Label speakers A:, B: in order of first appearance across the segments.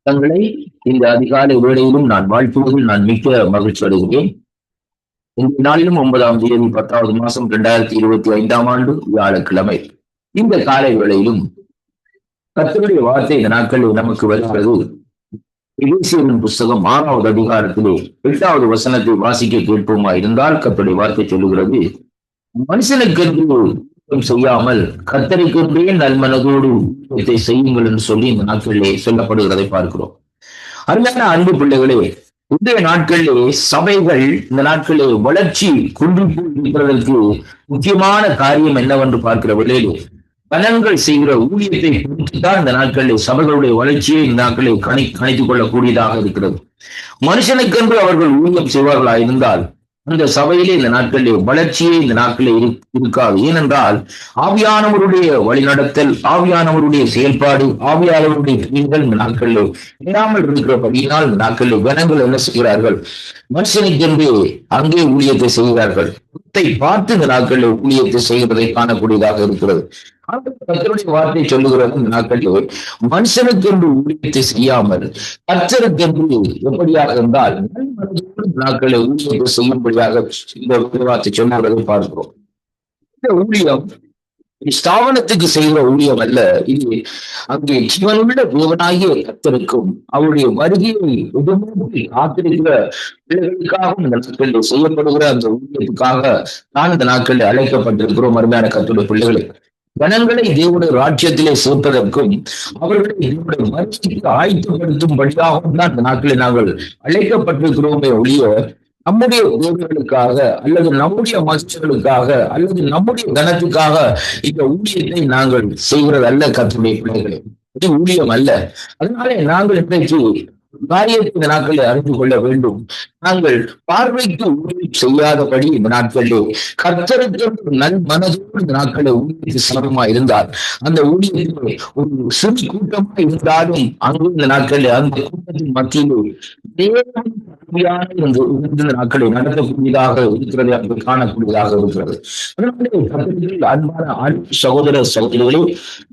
A: தங்களை இந்த அதிகாலை வேளையிலும் நான் வாழ்த்துவதில் நான் மிக்க மகிழ்ச்சி அடைகிறேன். இந்த நாளிலும் 9ஆம் தேதி 10வது மாசம் 2025ஆம் ஆண்டு வியாழக்கிழமை. இந்த காலை வேளையிலும் கர்த்தருடைய வார்த்தை இந்த நாட்களில் நமக்கு வருகிறது. எபேசியரின் புஸ்தகம் 6வது அதிகாரத்திலே 8வது வசனத்தை வாசிக்க கேட்போமா இருந்தால், கர்த்தருடைய வார்த்தை சொல்லுகிறது, மனுஷனுக்கென்று செய்யாமல் கர்த்தருக்கென்றே நல்மனதோடு செய்யுங்கள் என்று சொல்லி இந்த நாட்களிலே சொல்லப்படுகிறதை பார்க்கிறோம். அருமையான அன்பு பிள்ளைகளே, இன்றைய நாட்களிலே சபைகள் இந்த நாட்களிலே வளர்ச்சி குன்றி இருக்கிறதற்கு முக்கியமான காரியம் என்னவென்று பார்க்கிற வேளையிலே பலன்கள் செய்கிற ஊழியத்தை குறித்துதான் இந்த நாட்களிலே சபைகளுடைய வளர்ச்சியை இந்த நாட்களில் கணித்துக் கொள்ளக்கூடியதாக இருக்கிறது. மனுஷனுக்கென்று அவர்கள் ஊழியம் செய்வார்களா இருந்தால் அந்த சபையிலே இந்த நாட்களிலே வளர்ச்சியே இந்த நாட்களே இருக்காது. ஏனென்றால் ஆவியானவருடைய வழிநடத்தல், ஆவியானவருடைய செயல்பாடு, ஆவியானவருடைய கிரியைகள் இந்த நாட்களில் இல்லாமல் இருக்கிறபடியினால் இந்த நாட்களில் ஜனங்கள் என்ன செய்கிறார்கள்? மனுஷனுக்கென்று அங்கே ஊழியத்தை செய்கிறார்கள். பார்த்து இந்த நாட்களில் ஊழியத்தை செய்கிறதை காணக்கூடியதாக இருக்கிறது. கர்த்தருடைய வார்த்தை சொல்லுகிறது, இந்த நாட்களில் மனுஷனுக்கென்று ஊழியத்தை செய்யாமல் கர்த்தருக்கென்று எப்படியாக இருந்தால் நாட்களை ஊழியத்தை செய்யும்படியாக இந்த வார்த்தை சொல்லுகிறதை பார்க்கிறோம். இந்த ஊழியம் ஸ்தாபனத்துக்கு செய்கிற ஊழியம் அல்ல. இது அங்கே ஜீவனுள்ள தேவனாகிய கர்த்தருக்கும் அவருடைய வருகையை எதிர்நோக்கி காத்திருக்கிற பிள்ளைகளுக்காகவும் இந்த நாட்களில் செய்யப்படுகிற அந்த ஊழியத்துக்காக நான் இந்த நாட்களில் அழைக்கப்பட்டிருக்கிறோம். அருமையான கர்த்தருடைய பிள்ளைகளை, ஜனங்களை தேவனுடைய ராஜ்யத்திலே சேர்ப்பதற்கும் அவர்களை தேவனுடைய மறுபடிக்கு ஆயத்தப்படுத்தும்படியாகவும் தான் இந்த நாட்களில் நாங்கள் அழைக்கப்பட்டிருக்கிறோமே ஒழிய நம்முடைய தேவைகளுக்காக அல்லது நம்முடைய மகிழ்ச்சிகளுக்காக அல்லது நம்முடைய கனத்துக்காக இந்த ஊழியத்தை நாங்கள் செய்கிறது அல்ல. கர்த்தருடைய பிள்ளைகளே, இது ஊழியம் அல்ல. அதனாலே நாங்கள் இன்றைக்கு காரியத்தை இந்த நாட்களில் அறிந்து கொள்ள வேண்டும். நாங்கள் பார்வைக்கு ஊழியம் செய்யாதபடி இந்த நாட்களிலே கர்த்தருக்கு நல் மனதோடு இந்த நாட்களில் ஊழியத்து சமமாக இருந்தால் அந்த ஊழியத்திலே ஒரு சிறு கூட்டமாக இருந்தாலும் அங்கு இந்த நாட்களில் அந்த கூட்டத்தின் மத்தியிலே இந்த நாட்களை நடத்தக்கூடியதாக இருக்கிறது, அங்கு காணக்கூடியதாக இருக்கிறது. அதனாலே அன்பான சகோதர சகோதரிகளே,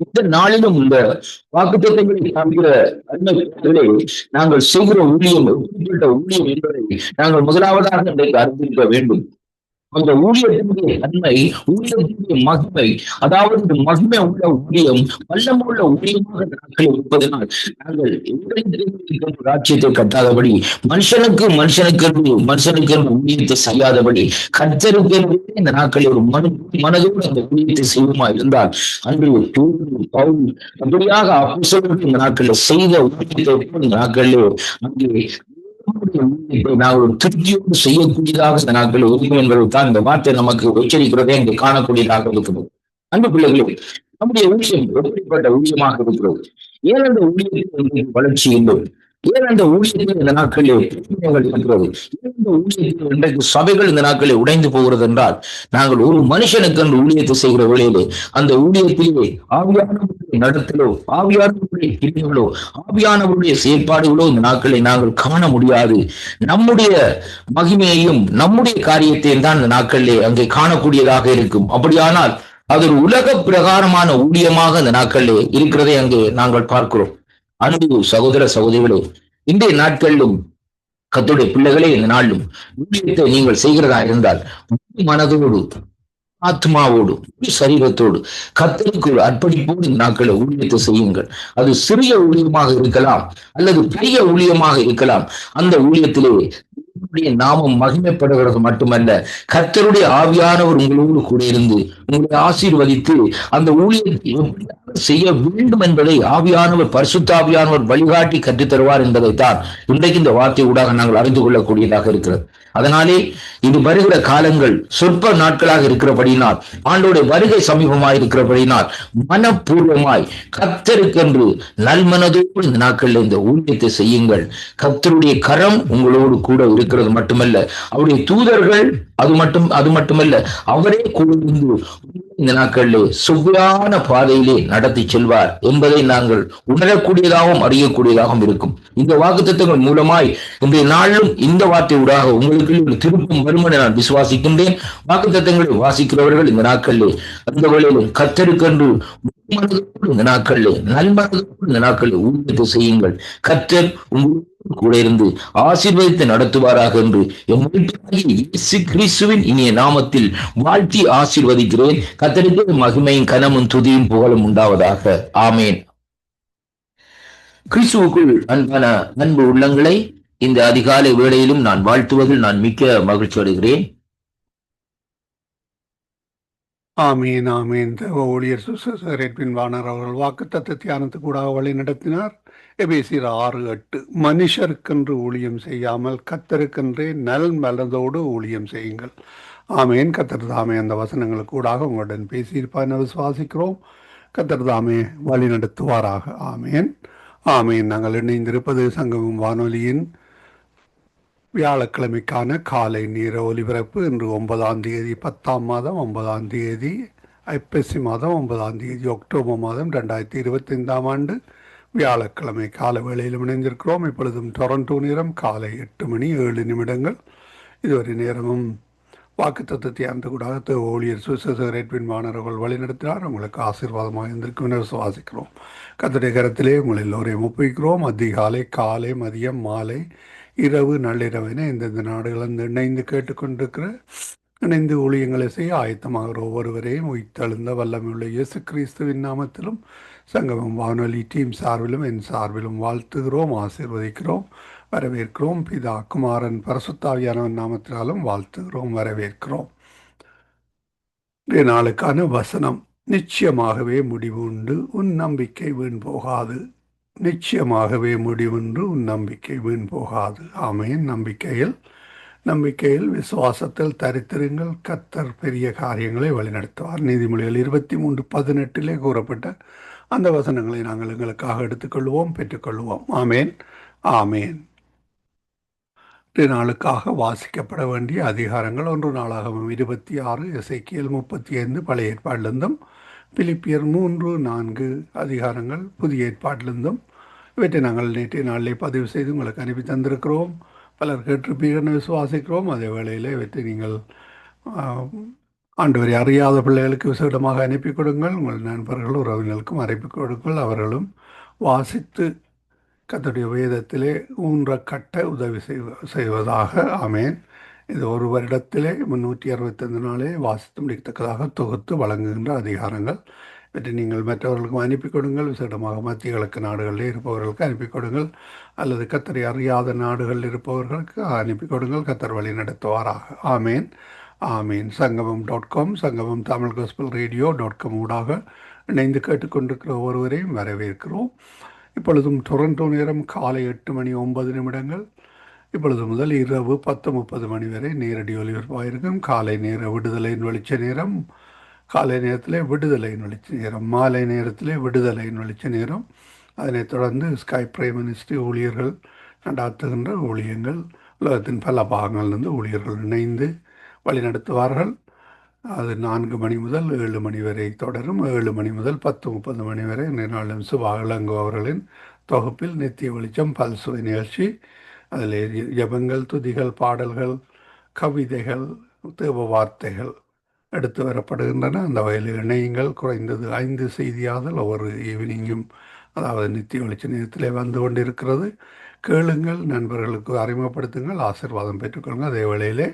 A: இந்த நாளிலும் இந்த வாக்குத்தத்தங்களை காண்கிற அன்மைகளே, நாங்கள் செய்கிற ஊழியம் எப்படிப்பட்ட ஊழியம் என்பதை நாங்கள் முதலாவதாக இன்றைக்கு அறிந்திருக்க வேண்டும். அந்த ஊழியத்தினுடைய நன்மை, ஊழியத்தினுடைய மகிமை, அதாவது மகிமை உள்ள ஊழியம், வல்லம் உள்ள ஊழியமாக நாட்கள் இருப்பதனால் நாங்கள் ராஜ்யத்தை கட்டாதபடி மனுஷனுக்கு ஊழியத்தை செய்யாதபடி கர்த்தருக்கு இந்த நாட்களில் ஒரு மனதோடு அந்த ஊழியத்தை செய்யுமா இருந்தால் அன்று பவுல் அப்படியாக அப்போஸ்தலர்கள் இந்த நாட்களில் செய்த ஊழியத்தை இந்த நாட்களில் அங்கே நாங்கள் ஒரு திருப்தியோடு செய்யக்கூடியதாக இந்த நாட்கள் இருக்கும் என்பதுதான் இந்த வார்த்தை நமக்கு எச்சரிக்கிறதே இங்கு காணக்கூடியதாக இருக்கிறது. அன்பு பிள்ளைகளே, நம்முடைய ஊழியம் எப்படிப்பட்ட ஊழியமாக இருக்கிறது? ஏன் அந்த ஊழியத்தில் வளர்ச்சி இல்லை? ஏன் அந்த ஊழியத்தில் இந்த நாட்களில் இருக்கிறது? ஏன் இந்த ஊழியத்தில் இன்றைக்கு சபைகள் இந்த நாட்களில் உடைந்து போகிறது என்றால், நாங்கள் ஒரு மனுஷனுக்கு அந்த ஊழியத்தை செய்கிற வேளையிலே அந்த ஊழியத்திலே ஆவியானவருடைய நடத்தலோ, ஆவியானவருடைய கிரியைகளோ, ஆவியானவருடைய செயல்பாடுகளோ இந்த நாட்களை நாங்கள் காண முடியாது. நம்முடைய மகிமையையும் நம்முடைய காரியத்தையும் தான் இந்த நாட்களிலே அங்கே காணக்கூடியதாக இருக்கும். அப்படியானால் அது ஒரு உலக பிரகாரமான ஊழியமாக இந்த நாட்களிலே இருக்கிறதை அங்கே நாங்கள் பார்க்கிறோம். அன்பு சகோதர சகோதரிகளே, இன்றைய நாட்களிலும் கர்த்தருடைய பிள்ளைகளே, இந்த நாளிலும் ஊழியத்தை நீங்கள் செய்கிறதா இருந்தால் மனதோடு, ஆத்மாவோடு, சரீரத்தோடு கர்த்தருக்கு ஒரு அர்ப்பணிப்போடு இந்த நாட்களை ஊழியத்தை செய்யுங்கள். அது சிறிய ஊழியமாக இருக்கலாம் அல்லது பெரிய ஊழியமாக இருக்கலாம். அந்த ஊழியத்திலே நாமம் மகிமைப்படுகிறது மட்டுமல்ல, கர்த்தருடைய ஆவியானவர் உங்களோடு கூட இருந்து உங்களை ஆசீர்வதித்து அந்த ஊழியத்தை செய்ய வேண்டும் என்பதை ஆவியானவர், பரிசுத்த ஆவியானவர் வழிகாட்டி கற்றுத் தருவார் என்பதைத்தான் இன்றைக்கு இந்த வார்த்தை ஊடாக நாங்கள் அறிந்து கொள்ளக்கூடியதாக இருக்கிறது. அதனாலே இது வருகிற காலங்கள் சொற்ப நாட்களாக இருக்கிறபடினால், ஆண்டோடைய வருகை சமீபமாய் இருக்கிறபடினால் மனப்பூர்வமாய் கர்த்தருக்கென்று நல்மனதோடு இந்த நாட்களில் இந்த ஊழியத்தை செய்யுங்கள். கர்த்தருடைய கரம் உங்களோடு கூட இருக்கிறது மட்டுமல்ல, அவருடைய தூதர்கள் அது மட்டுமல்ல, அவரே கூட இருந்து இந்த நாட்களிலே சுவையான பாதையிலே நடத்தி செல்வார் என்பதை நாங்கள் உணரக்கூடியதாகவும் அறியக்கூடியதாகவும் இருக்கும். இந்த வாக்குத்தத்தங்கள் மூலமாய் இன்றைய நாளிலும் இந்த வார்த்தை ஊடாக உங்களுக்கு ஒரு திருப்பம் வரும் என நான் விசுவாசிக்கின்றேன். வாக்குத்தத்தங்களை வாசிக்கிறவர்கள் இந்த நாட்களிலே அந்த வேளையிலும் கர்த்தருக்கென்று இந்த நாட்களில் இந்த நாட்களில் ஊழியத்தை செய்யுங்கள். கர்த்தர் உங்களோடு கூட இருந்து ஆசீர்வதித்து நடத்துவாராக என்று எம் மீட்பராகிய இயேசு கிறிஸ்துவின் இனிய நாமத்தில் வாழ்த்தி ஆசீர்வதிக்கிறேன். கர்த்தருக்கு மகிமையும் கனமும் துதியும் புகழும் உண்டாவதாக. ஆமேன். கிறிஸ்துவுக்குள் அன்பான அன்பு உள்ளங்களை இந்த அதிகாலை வேளையிலும் நான் வாழ்த்துவதில் நான் மிக்க மகிழ்ச்சி அடைகிறேன்.
B: ஆமீன் ஆமீன். தேவ ஊழியர் சுசேரேட்பின் வாணர் அவர்கள் வாக்குத்தத்த தியானத்துக்கு கூட வழி நடத்தினார். எபேசியர் 6:8 மனுஷருக்கென்று ஊழியம் செய்யாமல் கர்த்தருக்கென்றே நல் மனதோடு ஊழியம் செய்யுங்கள். ஆமேன். கர்த்தர் தாமே அந்த வசனங்களுக்கு கூடாக உங்களுடன் பேசியிருப்பார் விசுவாசிக்கிறோம். கர்த்தர் தாமே வழி நடத்துவாராக. ஆமேன் ஆமேன். நாங்கள் இணைந்திருப்பது சங்கமம் வானொலியின் வியாழக்கிழமைக்கான காலை நேர ஒலிபரப்பு. இன்று 9ஆம் தேதி 10ஆம் மாதம் 9ஆம் தேதி ஐப்பசி மாதம் 9ஆம் தேதி அக்டோபர் மாதம் 2025ஆம் ஆண்டு வியாழக்கிழமை கால வேளையில் இணைந்திருக்கிறோம். இப்பொழுதும் டொரண்டோ நேரம் காலை 8:07. இதுவரை நேரமும் வாக்குத்தத்தத்தை அந்த கூடாக ஊழியர் சுசேரேட்பின் மாணவர்கள் வழிநடத்தினார். உங்களுக்கு ஆசீர்வாதமாக இருந்திருக்கும் என விசுவாசிக்கிறோம். கர்த்தருடைய கரத்திலே உங்கள் எல்லோரையும் ஒப்புவிக்கிறோம். அதிகாலை, காலை, மதியம், மாலை, இரவு, நள்ளிரவின இந்தந்த நாடுகள் இணைந்து கேட்டுக்கொண்டிருக்கிற இணைந்து ஊழியங்களை செய்ய ஆயத்தமாகிற ஒவ்வொருவரையும் உயிர்த்தெழுந்த வல்லமையுள்ள இயேசு கிறிஸ்துவின் நாமத்திலும் சங்கமம் வானொலி டீம் சார்பிலும் என் சார்பிலும் வாழ்த்துகிறோம், ஆசீர்வதிக்கிறோம், வரவேற்கிறோம். பிதா, குமாரன், பரிசுத்தாவியானவன் நாமத்தினாலும் வாழ்த்துகிறோம், வரவேற்கிறோம். இன்றைய நாளுக்கான வசனம்: நிச்சயமாகவே முடிவு உண்டு, உன் நம்பிக்கை வீண் போகாது. நிச்சயமாகவே முடிவென்று உன் நம்பிக்கை வீண் போகாது. ஆமேன். நம்பிக்கையில் விசுவாசத்தில் தரித்திருங்கள், கர்த்தர் பெரிய காரியங்களை வழிநடத்துவார். நீதிமொழிகள் 23:18 கூறப்பட்ட அந்த வசனங்களை நாங்கள் எங்களுக்காக எடுத்துக்கொள்வோம், பெற்றுக்கொள்வோம். ஆமேன் ஆமேன். நாளுக்காக வாசிக்கப்பட வேண்டிய அதிகாரங்கள்: 1 நாளாகமம் 26, எசேக்கியேல் 35 பழைய ஏற்பாட்டிலிருந்தும், பிலிப்பியர் 3-4 அதிகாரங்கள் புதிய ஏற்பாட்டிலிருந்தும். இவற்றை நாங்கள் நேற்றைய நாளிலே பதிவு செய்து உங்களுக்கு அனுப்பி தந்திருக்கிறோம். பலர் கேட்டிருப்பீர்கள் விசுவாசிக்கிறோம். அதே வேளையில் இவற்றை நீங்கள் ஆண்டவரை அறியாத பிள்ளைகளுக்கு விசேடமாக அனுப்பி கொடுங்கள். உங்கள் நண்பர்கள் உறவினர்களுக்கும் அனுப்பி கொடுங்கள். அவர்களும் வாசித்து கர்த்தருடைய வேதத்திலே ஊன்ற கட்ட உதவி செய்வதாக. ஆமேன். இது ஒரு வருடத்திலே 365 நாளே வாசித்து முடிக்கத்தக்கதாக தொகுத்து வழங்குகின்ற அதிகாரங்கள். இவற்றை நீங்கள் மற்றவர்களுக்கும் அனுப்பி கொடுங்கள். விசேடமாக மத்திய கிழக்கு நாடுகளில் இருப்பவர்களுக்கு அனுப்பி கொடுங்கள், அல்லது கர்த்தரை அறியாத நாடுகளில் இருப்பவர்களுக்கு அனுப்பி கொடுங்கள். கர்த்தர் வழி நடத்துவாராக. ஆமேன் ஆமீன். சங்கமம்.com, சங்கமம் தமிழ் காஸ்பல் ரேடியோ.com ஊடாக இணைந்து கேட்டுக்கொண்டிருக்கிற ஒருவரையும் வரவேற்கிறோம். இப்பொழுதும் டொரண்டோ நேரம் காலை 8:09. இப்பொழுது முதல் இரவு 10:30 வரை நேரடி ஒலிபரப்பாயிருக்கும். காலை நேர விடுதலையின் வெளிச்ச நேரம், காலை நேரத்திலே விடுதலையின் வெளிச்ச நேரம், மாலை நேரத்திலே விடுதலையின் வெளிச்ச நேரம். அதனைத் தொடர்ந்து ஸ்கை பிரைம் மினிஸ்ட்ரி ஊழியர்கள் நடாத்துகின்ற ஊழியங்கள் உலகத்தின் பல பாகங்களிலிருந்து ஊழியர்கள் இணைந்து வழிநடத்துவார்கள். அது 4 மணி முதல் 7 மணி வரை தொடரும். 7 மணி முதல் 10:30 வரை நாளும் சுபா இளங்கோ அவர்களின் தொகுப்பில் நித்திய வெளிச்சம் பல்சுவை நிகழ்ச்சி. அதில் ஜெபங்கள், துதிகள், பாடல்கள், கவிதைகள், தேவ வார்த்தைகள் எடுத்து வரப்படுகின்றன. அந்த வகையில் இணையங்கள் குறைந்தது 5 செய்தியாதல் ஒவ்வொரு ஈவினிங்கும், அதாவது நித்திய வெளிச்ச நேரத்திலே வந்து கொண்டிருக்கிறது. கேளுங்கள், நண்பர்களுக்கு அறிமுகப்படுத்துங்கள், ஆசீர்வாதம் பெற்றுக்கொள்ளுங்கள். அதே வேளையிலே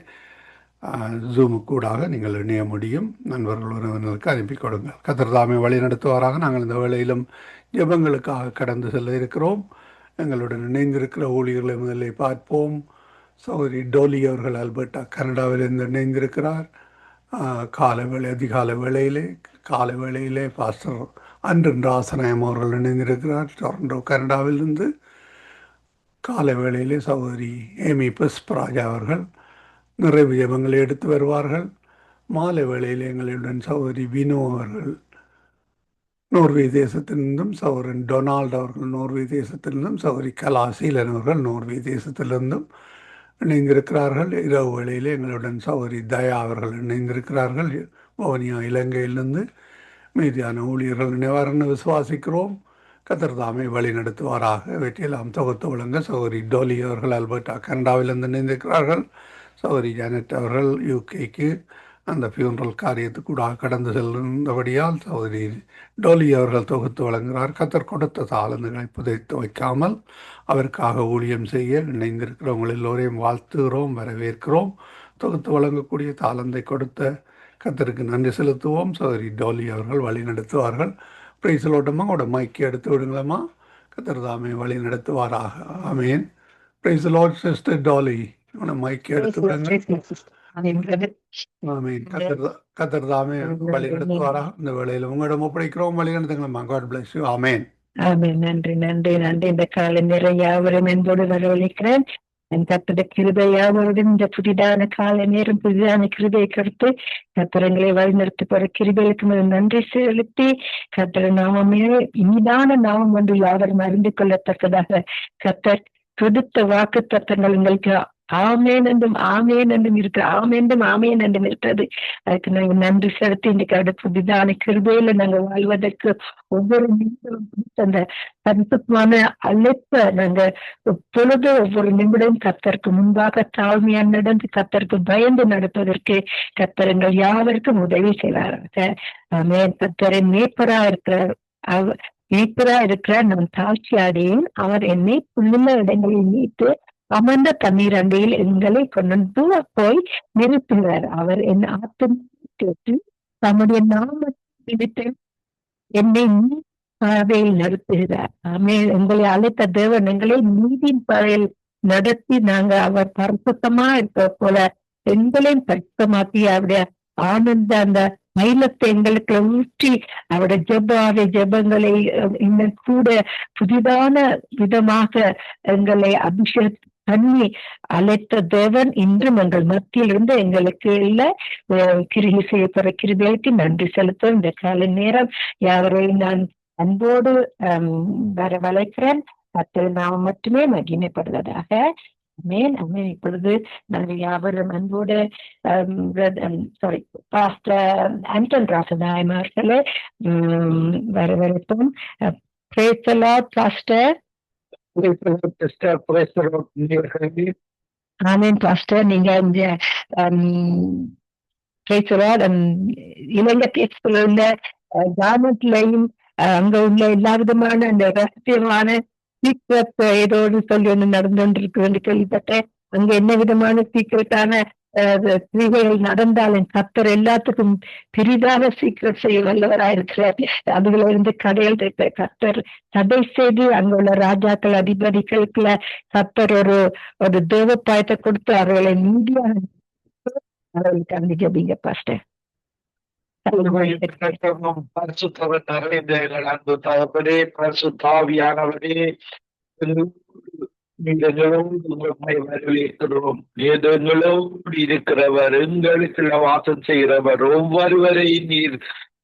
B: ஜூமுக்கூடாக நீங்கள் இணைய முடியும். நண்பர்கள் உறவினர்களுக்கு அனுப்பி கொடுங்கள். கர்த்தர் தாமே வழி நடத்துவாராக. நாங்கள் இந்த வேளையிலும் ஜெபங்களுக்காக கடந்து செல்ல இருக்கிறோம். எங்களுடன் இணைந்திருக்கிற ஊழியர்களை முதலில் பார்ப்போம். சௌரி டோலி அவர்கள் அல்பர்டா கனடாவிலிருந்து இணைந்திருக்கிறார். அதிகாலை வேளையிலே பாஸ்டர் அன்றின் ராசநாயம் அவர்கள் இணைந்திருக்கிறார் டொரண்டோ கனடாவிலிருந்து. காலை வேளையிலே சகோதரி ஏமி புஷ்பராஜா அவர்கள் நிறைவு ஜெபங்களை எடுத்து வருவார்கள். மாலை வேளையில் எங்களுடன் சகோதரி வினோ அவர்கள் நோர்வே தேசத்திலிருந்தும், சகோதரன் டொனால்டு அவர்கள் நோர்வே தேசத்திலிருந்தும், சகோதரி கலாசீலன் அவர்கள் நோர்வே தேசத்திலிருந்தும் இணைந்திருக்கிறார்கள். இரவு வேளையிலே எங்களுடன் சகோதரி தயா அவர்கள் இணைந்திருக்கிறார்கள் வவுனியா இலங்கையிலிருந்து. மீதியான ஊழியர்கள் இணைவார்னு விசுவாசிக்கிறோம். கர்த்தர் தாமே வழி நடத்துவாராக. வெற்றியெல்லாம் தொகுத்து வழங்க சகோதரி டோலி அவர்கள் அல்பர்டா கனடாவிலிருந்து இணைந்திருக்கிறார்கள். சகோதரி ஜானட் அவர்கள் யூகேக்கு, அந்த ஃபியூனரல் காரியத்துக்கூட கடந்து செல்கின்றபடியால் சகோதரி டோலி அவர்கள் தொகுத்து வழங்குகிறார். கத்தர் கொடுத்த தாளந்துகளை புதைத்து வைக்காமல் அவருக்காக ஊழியம் செய்ய இணைந்திருக்கிறவங்கள் எல்லோரையும் வாழ்த்துகிறோம், வரவேற்கிறோம். தொகுத்து வழங்கக்கூடிய தாளந்தை கொடுத்த கத்தருக்கு நன்றி செலுத்துவோம். சகோதரி டோலி அவர்கள் வழி நடத்துவார்கள். பிரைஸ்லோட்டமாக உங்களோட மைக்கை எடுத்து விடுங்களம்மா. கத்தர் தாமே வழி நடத்துவாராக. ஆமேன். பிரைஸ் லார்ட் சிஸ்டர் டாலி, உங்களோட மைக்கை எடுத்து விடுங்க. ஆமீன். கத்தர் தாமே வழி நடத்துவாராக. இந்த வேளையில் உங்களிடம் ஒப்படைக்கிறோம். வழி நடத்துங்களம்மா. God bless you. Amen.
C: Amen. நன்றி நன்றி நன்றி. இந்த காலை நிறைய யாவரும் என்போடு வரவழைக்கிறேன். என் கர்த்தருடைய கிருபை யாவருடன் இந்த புதிதான காலை நேரம் புதிதான கிருபையை கொடுத்து கர்த்தரங்களை வழிநடத்தி போற கிருபைகளுக்கு நன்றி செலுத்தி கர்த்தர் நாமமே இனிதான நாமம் வந்து யாவரும் அறிந்து கொள்ளத்தக்கதாக கர்த்தர் கொடுத்த வாக்கு தத்தங்கள் உங்களுக்கு ஆமேன் என்றும் ஆமேன் என்றும் இருக்கு. ஆமேன்றும் ஆமேன் என்றும் இருக்கிறது. அதுக்கு நாங்க நன்றி செலுத்தி இன்னைக்கு அடுத்த புதிதான கிருபையில நாங்க வாழ்வதற்கு ஒவ்வொரு நிமிடமும் அந்த பரிசுத்தமான அழைப்ப நாங்க பொழுது ஒவ்வொரு நிமிடம் கர்த்தருக்கு முன்பாக தாழ்மையா நடந்து கர்த்தருக்கு பயந்து நடப்பதற்கு கர்த்தர் எங்கள் யாவருக்கும் உதவி செய்வாராக. ஆமென். கர்த்தரின் மேய்ப்பரா இருக்கிறார். மேய்ப்பரா இருக்கிற நம் தாழ்ச்சி அடையேன். அவர் என்னை புல்லுள்ள இடங்களில் மீட்டு அமர்ந்த தண்ணீர் அண்டையில் எங்களை கொண்டு போய் நிறுத்துகிறார். அவர் என் ஆத்தும் கேட்டு தம்முடைய நாமத்தை என்னை பாதையில் நடத்துகிறார். எங்களை அழைத்த தேவன் எங்களை நீதியின் பாதையில் நடத்தி நாங்க அவர் பரிசுத்தமா இருக்க போல எங்களையும் பரிசுத்தமாக்கி அவருடைய ஆனந்த அந்த மைலத்தை எங்களுக்கு ஊற்றி அவருடைய ஜெபங்களை இன்னும் கூட புதிதான விதமாக எங்களை அபிஷேகம் பண்ணி அழைத்த தேவன் இன்றும் எங்கள் மத்தியில் இருந்து எங்களுக்கு இல்ல கிருபை செய்யப்படுற கிருபைக்கு நன்றி செலுத்தும். இந்த காலை நேரம் யாவரையும் நான் அன்போடு வரவழைக்கிறேன். கர்த்தர் நாமம் மட்டுமே மகிமைப்படுவதாக. அமேன் அமேன். இப்பொழுது நாங்கள் யாவரும் அன்போடு பாஸ்டர் ஆண்டன் ராசதாயம் அவர்களை வரவேற்போம். Praise the Lord, pastor. Amen pastor. நீங்க இந்த இலங்கை தேசத்துல உள்ள கிராமத்திலையும் அங்க உள்ள எல்லா விதமான அந்த ரகசியமான சீக்கிரத்தை ஏதோடு சொல்லி ஒண்ணு நடந்து கொண்டிருக்கு என்று கேள்விப்பட்டேன். அங்க என்ன விதமான சீக்கிரட்டான கிரிகைகள் நடந்தாலும் கர்த்தர் எல்லாத்துக்கும் பெரிதாக சீக்கிரம் செய்ய வல்லவராயிருக்கிறார். அதுல இருந்து கடையில் கர்த்தர் தடை செய்து அங்குள்ள ராஜாக்கள் அதிபதிகளுக்குள்ள கர்த்தர் ஒரு தேவப்பாயத்தை கொடுத்து அவர்களை நீதியாக அவர்களுக்கு அன்னைக்கு பாஸ்டர்.
D: பரிசுத்தாவியானவரே வரவேற்கிறோம். எங்களோடு இருக்கிறவர், எங்களுக்கு வாசம் செய்கிறவர், ஒவ்வொருவரையும் நீர்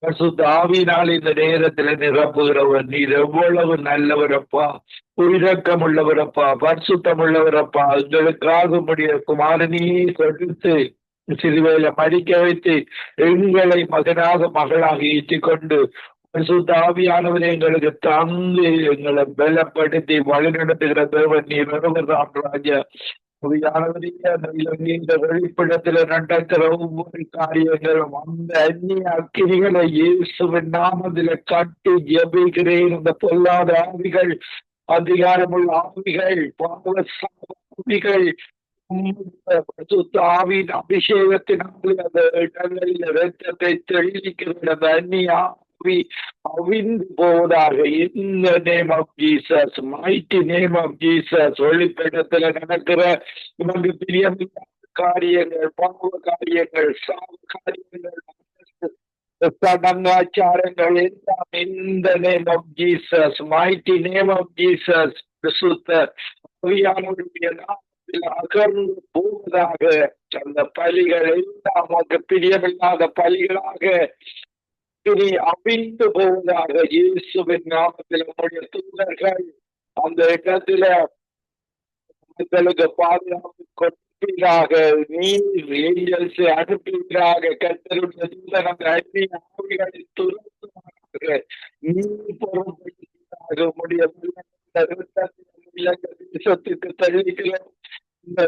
D: பரிசுத்தாவியினால் இந்த நேரத்துல நிரப்புகிறவர். நீர் எவ்வளவு நல்லவரப்பா, இரக்கம் உள்ளவரப்பா, பரிசுத்தம் உள்ளவரப்பா. எங்களுக்காக உம்முடைய குமாரனையே கொடுத்து சிறுவையில படிக்க வைத்து எங்களை மகனாக மகளாக ஏற்றிக்கொண்டு பரிசுத்தாவியானவரை எங்களுக்கு தந்து எங்களை பலப்படுத்தி வழிநடத்துகிற தேவன் நீர் ஒருவர்தான் ராஜா. இந்த வெளிப்படத்துல நடக்கிற ஒவ்வொரு காரியங்களும் அந்த அந்நிய அக்கினிகளை இயேசுவின் நாமத்தில கட்டி ஜெபிக்கிறேன். இந்த பொல்லாத ஆவிகள், அதிகாரமுள்ள ஆவிகள், பாவ ஆவின் அபிஷேகத்தினால் அந்த இடங்களில் ரத்தத்தை தெளிவிக்கிற அந்த அந்நிய ஆவி அவிந்து போவதாக. In the name of Jesus, mighty name of Jesus. வெளிப்படத்துல நடக்கிற நமக்கு பிரியமில்லாத காரியங்கள், பாவ காரியங்கள், சாவு காரியங்கள், சடங்காச்சாரங்கள் எல்லாம் in the name of Jesus, mighty name of Jesus. பரிசுத்த ஆவியானவருடைய அகர்ந்து போவதாக. அந்த பலிகள் எல்லாம் நமக்கு பிரியமில்லாத பலிகளாக இனி அவிழ்ந்து போவதாக. இயேசுவின் நாமத்தில் நம்முடைய தூதர்கள் அந்த இடத்துல மக்களுக்கு பாதுகாப்பு கொடுப்பீராக. நீர் ஏஞ்சல்ஸ் அனுப்புவீராக. கர்த்தருடைய தூதர் அந்த அந்நிய ஆவிகளை துரத்துவாராக. நீர் பொறுப்பீராக. உம்முடைய தேசத்துக்கு தள்ளிக்கிறோம். இந்த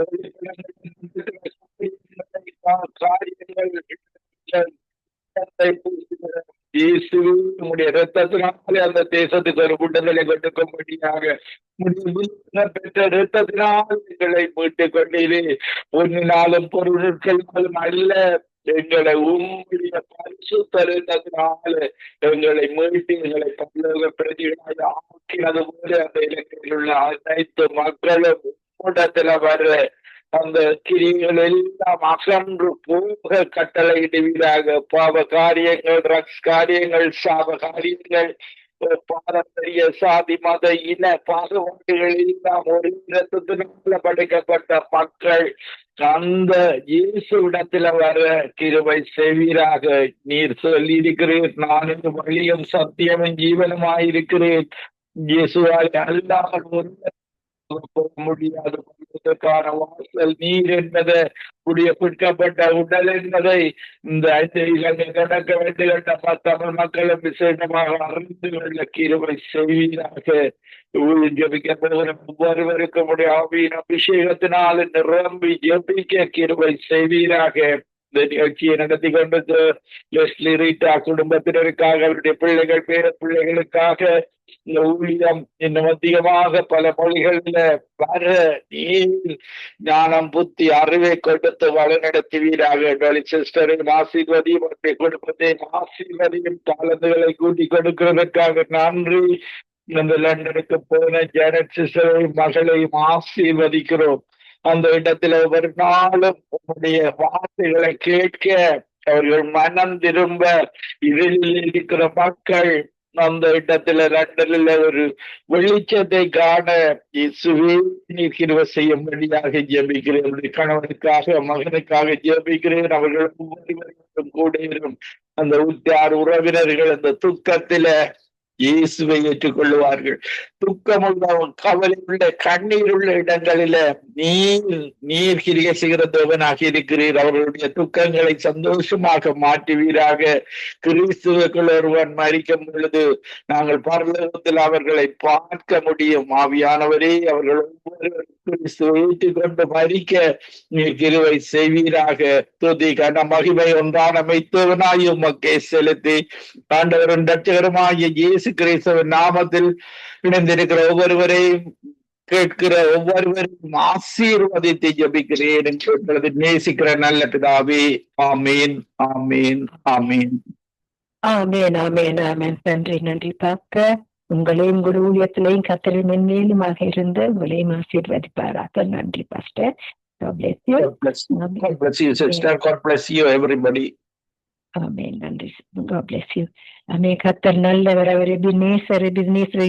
D: காரியங்கள் இயேசுவே உம்முடைய இரத்தத்தினாலே அந்த தேசத்துக்கு ஒரு விடுதலை கொடுக்கும்படியாக பெற்ற இரத்தத்தினால் எங்களை மீட்டுக் கொண்டீரே. பொன்னினாலும் பொருட்களாலும் அல்ல, எங்களை உம்முடைய பரிசுத்த இரத்தத்தினால எங்களை மீட்டு எங்களை பரலோக பிரதிகளாக ஆக்கினது போல அந்த இலக்கையில் உள்ள அனைத்து மக்களும் கூட்டத்தில் வர அந்த கிரிகள் எல்லாம் அகன்று போக கட்டளையிடுவீராக. பாவ காரியங்கள், ட்ரக்ஸ் காரியங்கள், சாப காரியங்கள், பாரம்பரிய சாதி மத இன பாகுபாடுகள் எல்லாம் ஒரு இடத்தினால படைக்கப்பட்ட மக்கள் அந்த இயேசுவிடத்துல வர கிருபை செய்வீராக. நீர் சொல்லி இருக்கிறீர், நான் இந்த வழியும் சத்தியமும் ஜீவனுமாயிருக்கிறேன், இயேசுவால் அல்லாமல் ஒரு போக முடியாது. வாசல் நீர் என்பதை உடைய பிற்கப்பட்ட உடல் என்பதை இந்த கடக்க வேண்டுகின்ற தமிழ் மக்களும் விசேஷமாக அறிந்து கொள்ள கிருபை செய்வீராக. ஜபிக்க போகிற ஒவ்வொருவருக்கும் உடைய ஆவியின் அபிஷேகத்தினால் நிரம்பி ஜபிக்க கிருபை செய்வீராக. இந்த நிகழ்ச்சியை நடத்தி கொண்டு லெஸ்லி ரீட்டா குடும்பத்தினருக்காக, அவருடைய பிள்ளைகள் பேர பிள்ளைகளுக்காக இந்த ஊழியம் இன்னும் அதிகமாக பல மொழிகள்ல வர நீர் ஞானம் புத்தி அறிவை கொடுத்து வழிநடத்துவீராக. சிஸ்டரின் ஆசீர்வதியும் அவருடைய குடும்பத்தை ஆசீர்வதியும் தாளந்துகளை கூட்டி கொடுக்கிறதற்காக நன்றி. இந்த லண்டனுக்கு போன ஜானட் சிஸ்டரையும் மகளையும் ஆசீர்வதிக்கிறோம். அந்த இடத்துல ஒவ்வொரு நாளும் உங்களுடைய வார்த்தைகளை கேட்க அவர்கள் மனம் திரும்ப இதில் இருக்கிற மக்கள் அந்த இடத்துல லண்டனில் ஒரு வெளிச்சத்தை காண இயேசுவே நீர் கிருபை செய்யும்படியாக ஜெபிக்கிறேன். கணவனுக்காக மகனுக்காக ஜெபிக்கிறேன். அவர்கள் ஒவ்வொருவரும் கூட இருக்கும் அந்த உற்றார் உறவினர்கள் அந்த துக்கத்தில இயேசுவை ஏற்றுக்கொள்வார்கள். துக்கமுள்ள கவலை உள்ள கண்ணீர் உள்ள இடங்களில நீர் கிரியை செய்கிற தேவனாக இருக்கிறீர். அவர்களுடைய துக்கங்களை சந்தோஷமாக மாற்றுவீராக. கிறிஸ்துவுக்குள் ஒருவன் மரிக்கும் பொழுது நாங்கள் பரலோகத்தில் அவர்களை பார்க்க முடியும். ஆவியானவரே, அவர்கள் ஒவ்வொருவரும் கிறிஸ்துவை ஏற்றுக்கொண்டு மரிக்க நீர் கிருபை செய்வீராக. துதி கன மகிமை ஒன்றான மெய்த்தவனாய் உமக்கே செலுத்தி ஆண்டவரின் இரட்சகருமாகிய இயேசு கிறிஸ்துவின் நாமத்தில் இணைந்திருக்கிற ஒவ்வொருவரையும் கேட்கிற ஒவ்வொருவரையும் ஆசீர்வதித்து ஜெபிக்கிறேன் என்று நேசிக்கிற நல்ல பிதாவே. ஆமீன், ஆமீன், ஆமீன்.
C: ஆமேன், ஆமேன், ஆமேன். நன்றி, நன்றி. பார்க்க உங்களையும் உங்களுடைய ஊழியத்திலையும் கர்த்தர் மென்மேலுமாக இருந்து உங்களையும் ஆசீர்வதிப்பாராக. நன்றி pastor. God bless you.
D: God bless you, sister. God bless you, everybody.
C: ஆமேன். நன்றி. God bless you. அமே கர்த்தர் நல்லவர். அவர் எபினேசர்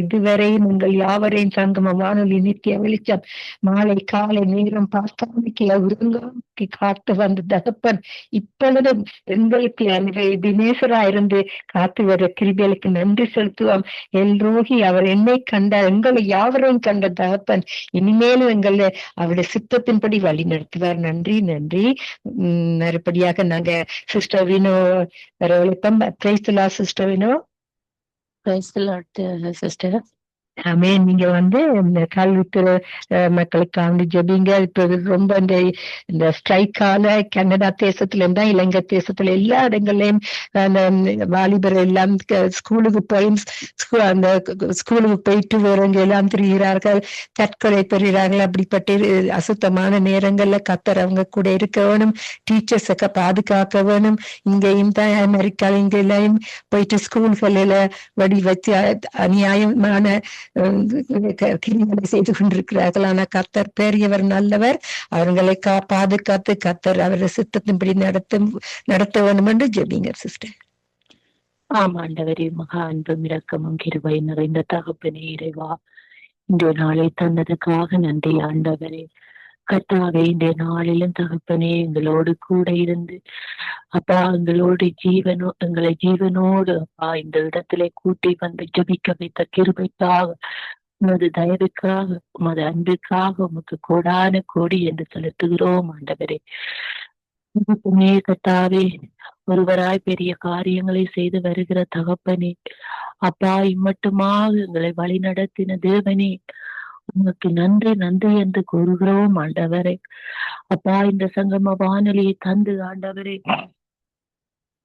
C: இதுவரையும் உங்கள் யாவரையும் சங்கம வானொலி நித்திய வெளிச்சம் மாலை காலை நேரம் பார்க்காமைக்கு உறங்காமைக்கு காத்து வந்த தகப்பன் இப்பொழுதும் எங்களுக்கு எபினேசராயிருந்து காத்து வர கிருபைகளுக்கு நன்றி செலுத்துவோம். எல்ரோகி அவர் என்னை கண்ட எங்களை யாவரையும் கண்ட தகப்பன் இனிமேலும் எங்களை அவருடைய சித்தத்தின்படி வழி நடத்துவார். நன்றி, நன்றி. மறுபடியாக நாங்க சிஸ்டர் வினோ வரவழைப்போம். Praise the Lord sister Vino. Praise the Lord sister. ஆமே. நீங்க இந்த கல்வித்துறை மக்களுக்காக ஜெபிங்க. இப்ப ரொம்ப இந்த ஸ்ட்ரைக்கால கனடா தேசத்துல இருந்தா இலங்கை தேசத்துல எல்லா இடங்கள்லயும் அந்த வாலிபர் எல்லாம் ஸ்கூலுக்கு போயிட்டு வரவங்க எல்லாம் திரிகிறார்கள், தற்கொலை பெறுகிறார்கள். அப்படிப்பட்ட அசுத்தமான நேரங்கள்ல கர்த்தர் அவங்க கூட இருக்க வேணும். டீச்சர்ஸை பாதுகாக்க வேணும். இங்கேயும் தான் அமெரிக்கால இங்க எல்லாம் போயிட்டு ஸ்கூல்களில வடி வச்சு அநியாயமான கிரிகளை செய்து கொண்டிருக்கிறார்கள். ஆனா கர்த்தர் பெரியவர், நல்லவர். அவர்களை பாதுகாத்து கர்த்தர் அவருடைய சித்தத்தின்படி நடத்த வேண்டும் என்று ஜெபிங்க சிஸ்டர்.
E: ஆமாண்டவரே, மகா அன்பும் இரக்கமும் கிருபை நிறைந்த தகப்பனே இறைவா, இன்றைய நாளை தந்ததுக்காக நன்றி ஆண்டவரே. கர்த்தாவே, இன்றைய நாளிலும் தகப்பனே எங்களோடு கூட இருந்து அப்பா எங்களை ஜீவனோடு அப்பா இந்த இடத்திலே கூட்டி வந்து ஜபிக்க வைத்த கிருபைக்காக, உமது தயவுக்காக, உமது அன்பிற்காக உமக்கு கோடான கோடி என்று செலுத்துகிறோம் ஆண்டவரே. கர்த்தாவே, ஒருவராய் பெரிய காரியங்களை செய்து வருகிற தகப்பனே அப்பா, இம்மட்டுமாக எங்களை வழி நடத்தின தேவனே உமக்கு நன்றி, நன்றி என்று கூறுகிறோம் ஆண்டவரே. அப்பா, இந்த சங்கம வானொலியை தந்து ஆண்டவரே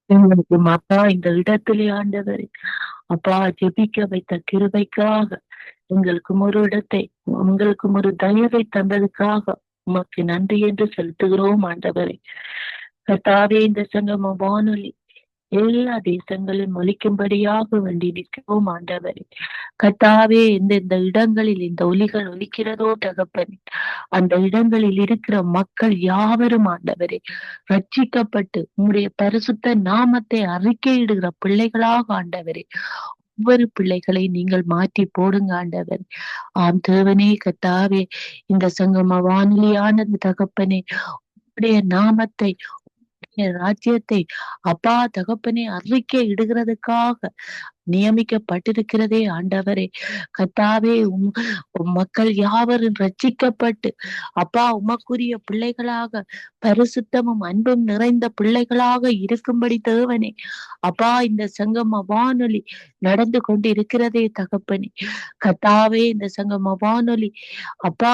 E: எங்களுக்கு அப்பா இந்த இடத்திலே ஆண்டவரே அப்பா ஜெபிக்க வைத்த கிருபைக்காக எங்களுக்கும் ஒரு இடத்தை உங்களுக்கும் ஒரு தயவை தந்ததுக்காக உமக்கு நன்றி என்று செலுத்துகிறோம் ஆண்டவரே. கர்த்தாவே இந்த சங்கம வானொலி எல்லா தேசங்களிலும் ஒலிக்கும்படியாக வேண்டி நிற்கிறோம் ஆண்டவரே. கர்த்தாவே இந்த இடங்களில் இந்த ஒலிகள் ஒலிக்கிறதோ தகப்பனே, அந்த இடங்களில் இருக்கிற மக்கள் யாவரும் ஆண்டவரே ரட்சிக்கப்பட்டு உம்முடைய பரிசுத்த நாமத்தை அறிக்கையிடுகிற பிள்ளைகளாக ஆண்டவரே ஒவ்வொரு பிள்ளைகளை நீங்கள் மாற்றி போடுங்க ஆண்டவர். ஆம் தேவனே கர்த்தாவே இந்த சங்கம வானொலியானது தகப்பனே உம்முடைய நாமத்தை ராஜ்யத்தை அப்பா தகப்பனே அறிக்கை இடுகிறதுக்காக நியமிக்கப்பட்டிருக்கிறதே ஆண்டவரே. கர்த்தாவே உம் மக்கள் யாவரும் ரட்சிக்கப்பட்டு அப்பா உமக்குரிய பிள்ளைகளாக பரிசுத்தமும் அன்பும் நிறைந்த பிள்ளைகளாக இருக்கும்படி தேவனே அப்பா இந்த சங்கம வானொலி நடந்து கொண்டு இருக்கிறதே தகப்பனே. கர்த்தாவே இந்த சங்கம வானொலி அப்பா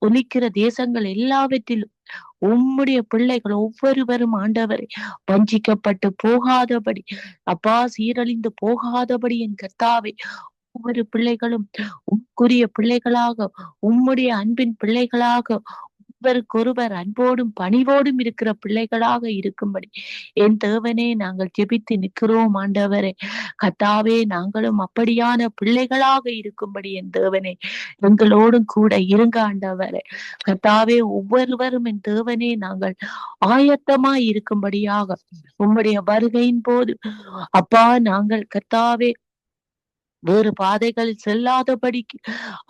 E: ஒலிக்கிற தேசங்கள் எல்லாவற்றிலும் உம்முடைய பிள்ளைகள் ஒவ்வொருவரும் ஆண்டவரை வஞ்சிக்கப்பட்டு போகாதபடி அப்பா சீரழிந்து போகாதபடி என் கர்த்தாவே ஒவ்வொரு பிள்ளைகளும் உம்முடைய பிள்ளைகளாக உம்முடைய அன்பின் பிள்ளைகளாக ஒருவருக்கொருவர் அன்போடும் பணிவோடும் இருக்கிற பிள்ளைகளாக இருக்கும்படி என் தேவனே நாங்கள் ஜெபித்து நிற்கிறோம் ஆண்டவரே. கர்த்தாவே நாங்களும் அப்படியான பிள்ளைகளாக இருக்கும்படி என் தேவனே எங்களோடும் கூட இருங்க ஆண்டவரே. கர்த்தாவே ஒவ்வொருவரும் என் தேவனே நாங்கள் ஆயத்தமாய் இருக்கும்படியாக உம்முடைய வருகையின் போது அப்பா நாங்கள் கர்த்தாவே வேறு பாதைகளில் செல்லாதபடிக்கு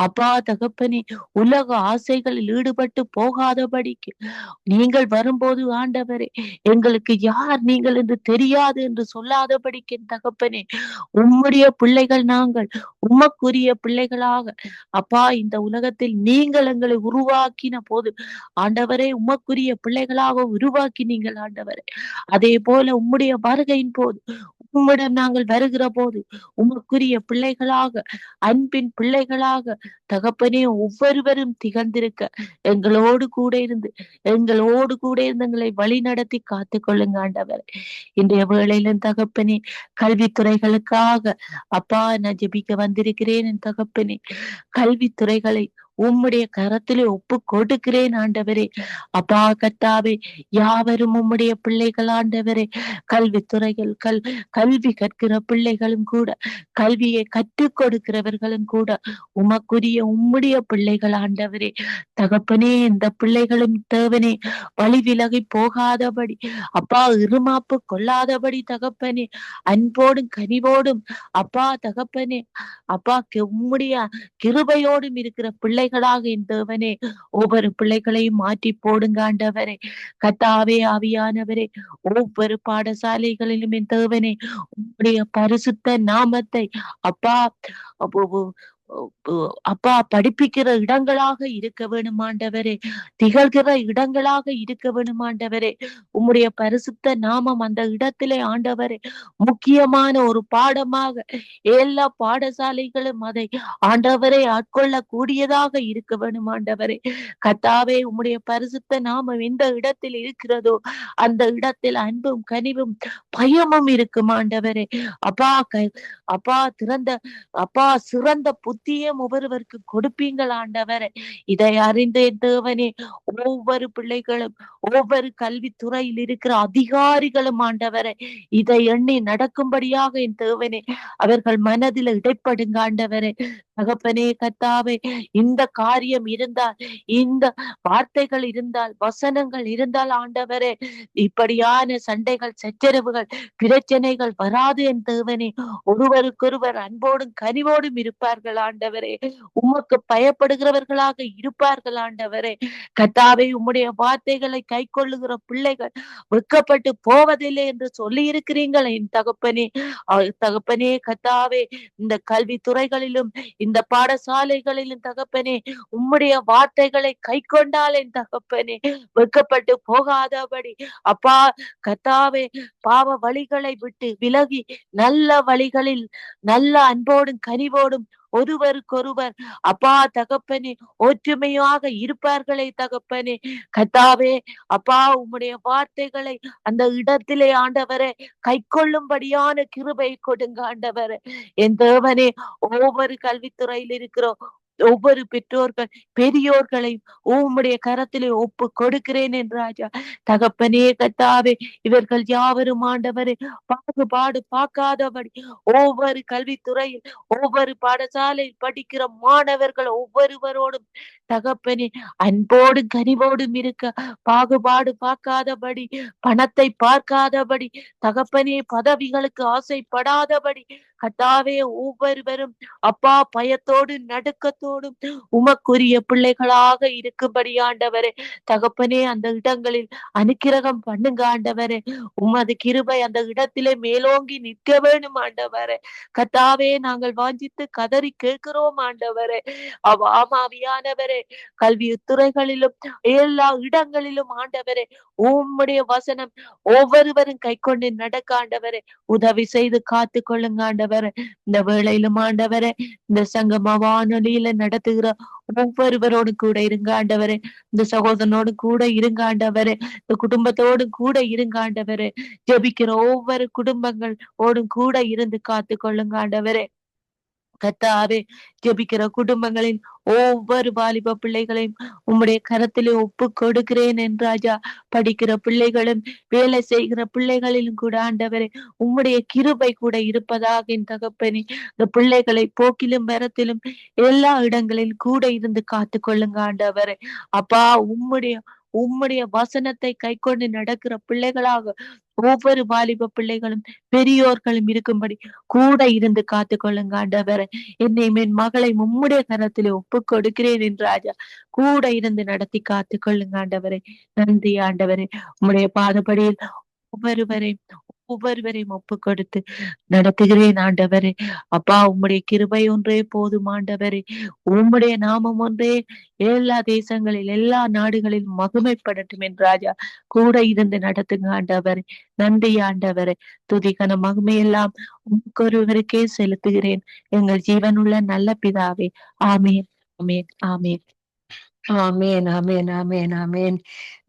E: அப்பா தகப்பனே உலக ஆசைகளில் ஈடுபட்டு போகாதபடிக்கு நீங்கள் வரும்போது ஆண்டவரே எங்களுக்கு யார் நீங்கள் என்று தெரியாது என்று சொல்லாதபடிக்கு தகப்பனே உம்முடைய பிள்ளைகள் நாங்கள் உமக்குரிய பிள்ளைகளாக அப்பா இந்த உலகத்தில் நீங்கள் எங்களை உருவாக்கின போது ஆண்டவரே உமக்குரிய பிள்ளைகளாக உருவாக்கி நீங்கள் ஆண்டவரே அதே போல உம்முடைய வருகையின் போது உம்மிடம் நாங்கள் வருகிற போது உமக்குரிய பிள்ளைகளாக அன்பின் பிள்ளைகளாக தகப்பனே ஒவ்வொருவரும் திகழ்ந்திருக்க எங்களோடு கூட இருந்து எங்களை வழி நடத்தி காத்து கொள்ளுங்க ஆண்டவர். இன்றைய வேளையிலும் தகப்பனே கல்வித்துறைகளுக்காக அப்பா நான் ஜெபிக்க வந்திருக்கிறேன் என் தகப்பனே. கல்வித்துறைகளை உம்முடைய கரத்திலே ஒப்பு கொடுக்கிறேன் ஆண்டவரே. அப்பா கர்த்தாவே யாவரும் உம்முடைய பிள்ளைகள் ஆண்டவரே. கல்வித்துறைகள் கல்வி கற்கிற பிள்ளைகளும் கூட கல்வியை கற்றுக் கொடுக்கிறவர்களும் கூட உமக்குரிய உம்முடைய பிள்ளைகள் ஆண்டவரே. தகப்பனே இந்த பிள்ளைகளும் தேவனே வழி விலகி போகாதபடி அப்பா இருமாப்பு கொள்ளாதபடி தகப்பனே அன்போடும் கனிவோடும் அப்பா தகப்பனே அப்பா உம்முடைய கிருபையோடும் இருக்கிற பிள்ளைகளாக என் தேவனே ஒவ்வொரு பிள்ளைகளையும் மாற்றி போடுங்க ஆண்டவரே. கர்த்தாவே ஆவியானவரே ஒவ்வொரு பாடசாலைகளிலும் என் தேவனே உம்முடைய பரிசுத்த நாமத்தை அப்பா அப்பா படிப்பிக்கிற இடங்களாக இருக்க வேணுமாண்டவரே. திகழ்கிற இடங்களாக இருக்க வேணுமாண்டவரே. உம்முடைய பரிசுத்த நாமம் அந்த இடத்திலே ஆண்டவரே முக்கியமான ஒரு பாடமாக எல்லா பாடசாலைகளும் அதை ஆண்டவரை ஆட்கொள்ள கூடியதாக இருக்க வேணுமாண்டவரே. கர்த்தாவே உம்முடைய பரிசுத்த நாமம் எந்த இடத்தில் இருக்கிறதோ அந்த இடத்தில் அன்பும் கனிவும் பயமும் இருக்கும் ஆண்டவரே. அப்பா சிறந்த புத்தியும் ஒவ்வொருவருக்கு கொடுப்பீங்கள் ஆண்டவரே. இதை அறிந்த தேவனே ஒவ்வொரு பிள்ளைகளும் ஒவ்வொரு கல்வித்துறையில் இருக்கிற அதிகாரிகளும் ஆண்டவரே இதை எண்ணி நடக்கும்படியாக என் தேவனே அவர்கள் மனதில் இடைப்படுங்க ஆண்டவரே. தகப்பனே கர்த்தாவே இந்த காரியம் இருந்தால் இந்த வார்த்தைகள் இருந்தால் வசனங்கள் இருந்தால் ஆண்டவரே இப்படியான சண்டைகள் சச்சரவுகள் பிரச்சனைகள் வராது என் தேவனே. ஒருவருக்கொருவர் அன்போடும் கனிவோடும் இருப்பார்கள் ஆண்டவரே. உமக்கு பயப்படுகிறவர்களாக இருப்பார்கள் ஆண்டவரே. கர்த்தாவே உம்முடைய வார்த்தைகளை கை கொள்ளுகிற பிள்ளைகள் வெட்கப்பட்டு போவதில்லை என்று சொல்லி இருக்கிறீர்கள் என் தகப்பனே கர்த்தாவே இந்த கல்வித்துறைகளிலும் இந்த பாடசாலைகளிலும் தகப்பனே உம்முடைய வார்த்தைகளை கை கொண்டால் என் தகப்பனே வெட்கப்பட்டு போகாதபடி அப்பா கர்த்தாவே பாவ வழிகளை விட்டு விலகி நல்ல வழிகளில் நல்ல அன்போடும் கனிவோடும் ஒருவருக்கொருவர் அப்பா தகப்பனே ஒற்றுமையாக இருப்பார்களே தகப்பனே. கர்த்தாவே அப்பா உம்முடைய வார்த்தைகளை அந்த இடத்திலே ஆண்டவரே கை கொள்ளும்படியான கிருபை கொடுங்க ஆண்டவரே. என் தேவனே, ஒவ்வொரு கல்வித்துறையில் இருக்கிறோம் ஒவ்வொரு பெற்றோர்கள் பெரியோர்களையும் உம்முடைய கரத்திலே ஒப்பு கொடுக்கிறேன் என் ராஜா. தகப்பனே கர்த்தாவே, இவர்கள் யாவரும் ஆண்டவரே பாகுபாடு பார்க்காதபடி ஒவ்வொரு கல்வித்துறையில் ஒவ்வொரு பாடசாலையில் படிக்கிற மாணவர்கள் ஒவ்வொருவரோடும் தகப்பனே அன்போடும் கனிவோடும் இருக்க, பாகுபாடு பார்க்காதபடி, பணத்தை பார்க்காதபடி, தகப்பனே பதவிகளுக்கு ஆசைப்படாதபடி, கர்த்தாவே ஒவ்வொருவரும் அப்பா பயத்தோடு நடுக்கத்தோடும் உமக்குரிய பிள்ளைகளாக இருக்கும்படி ஆண்டவரே. தகப்பனே அந்த இடங்களில் அனுக்கிரகம் பண்ணுங்க ஆண்டவரே. உமது கிருபை அந்த இடத்திலே மேலோங்கி நிற்க வேணும் ஆண்டவரே. கர்த்தாவே நாங்கள் வாஞ்சித்து கதறி கேட்கிறோம் ஆண்டவரே. ஆமாவியானவரே, கல்வி துறைகளிலும் எல்லா இடங்களிலும் ஆண்டவரே உம்முடைய வசனம் ஒவ்வொருவரும் கை கொண்டு நடக்க ஆண்டவரே உதவி செய்து காத்து கொள்ளுங்க ஆண்டவரே. இந்த வேளையிலும் ஆண்டவரே இந்த சங்கம வானொலியில நடத்துகிற ஒவ்வொருவரோடு கூட இருங்க ஆண்டவரே. இந்த சகோதரனோடு கூட இருங்க ஆண்டவரே. இந்த குடும்பத்தோடு கூட இருங்க ஆண்டவரே. ஜெபிக்கிற ஒவ்வொரு குடும்பங்கள் ஓடும் கூட இருந்து காத்து கொள்ளுங்க ஆண்டவரே. கர்த்தாவே ஜெபிக்கிற குடும்பங்களின் ஒவ்வொரு வாலிப பிள்ளைகளையும் உம்முடைய கரத்திலே ஒப்பு கொடுக்கிறேன் என் ராஜா. படிக்கிற பிள்ளைகளும் வேலை செய்கிற பிள்ளைகளிலும் கூட ஆண்டவரே உம்முடைய கிருபை கூட இருப்பதாக என் தகப்பனே. இந்த பிள்ளைகளை போக்கிலும் வரத்திலும் எல்லா இடங்களிலும் கூட இருந்து காத்து கொள்ளுங்க ஆண்டவரே. அப்பா உம்முடைய வசனத்தை கை கொண்டு நடக்கிற பிள்ளைகளாக ஒவ்வொரு வாலிப பிள்ளைகளும் பெரியோர்களும் இருக்கும்படி கூட இருந்து காத்து கொள்ளுங்க ஆண்டவரே. என்னையும் என் மகளை உம்முடைய கரத்திலே ஒப்பு கொடுக்கிறேன் என்று ராஜா. கூட இருந்து நடத்தி காத்து கொள்ளுங்க ஆண்டவரே. நன்றி ஆண்டவரே. உம்முடைய பாதபடியில் ஒவ்வொருவரையும் ஒப்பு கொடுத்து நடத்துகிறேன் ஆண்டவரே. அப்பா உம்முடைய கிருபை ஒன்றே போதும் ஆண்டவரே. உம்முடைய நாமம் ஒன்றே எல்லா தேசங்களில் எல்லா நாடுகளிலும் மகிமைப்படட்டும் என் ராஜா. கூட இருந்து நடத்துங்க ஆண்டவரே. நன்றி ஆண்டவரே. துதிகன மகிமையெல்லாம் உமக்கு ஒருவருக்கே செலுத்துகிறேன் எங்கள் ஜீவனுள்ள நல்ல பிதாவே. ஆமேன் ஆமேன் ஆமேன்.
F: ஆமேன் ஆமேன் ஆமேன் ஆமேன்.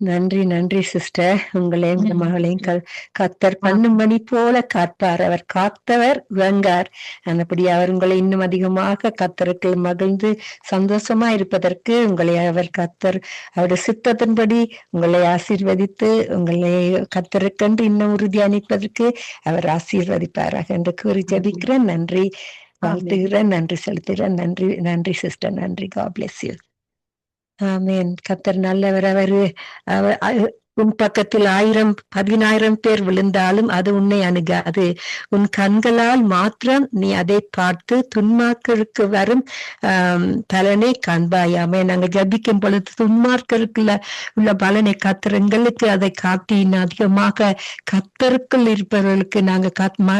F: நன்றி நன்றி சிஸ்டர். உங்களையும் இந்த மகளையும் கத்தர் கண்ணும் மணி போல காப்பார். அவர் காத்தவர் வெங்கார். அந்தபடி அவர் உங்களை இன்னும் அதிகமாக கத்தருக்கு மகிழ்ந்து சந்தோஷமா இருப்பதற்கு உங்களை அவர் கத்தர் அவருடைய சித்தத்தின்படி உங்களை ஆசீர்வதித்து உங்களை கத்தருக்கென்று இன்னும் உறுதி அளிப்பதற்கு அவர் ஆசீர்வதிப்பாராக என்று கூறி ஜெபிக்கிறேன். நன்றி வாழ்த்துகிறேன். நன்றி செலுத்துகிறேன். நன்றி நன்றி சிஸ்டர். நன்றி. God bless you. ஆமேன். கத்தர் நல்லவர். உன் பக்கத்தில் 1000-10,000 பேர் விழுந்தாலும் அது உன்னை அணுகாது. உன் கண்களால் மாத்திரம் நீ அதை பார்த்து துன்மார்க்கருக்கு வரும் பலனை காண்பாயாமே. நாங்க ஜபிக்கும் பொழுது துன்மார்க்கருக்குள்ள உள்ள பலனை கத்தரங்களுக்கு அதை காட்டி அதிகமாக கத்தருக்குள் இருப்பவர்களுக்கு நாங்க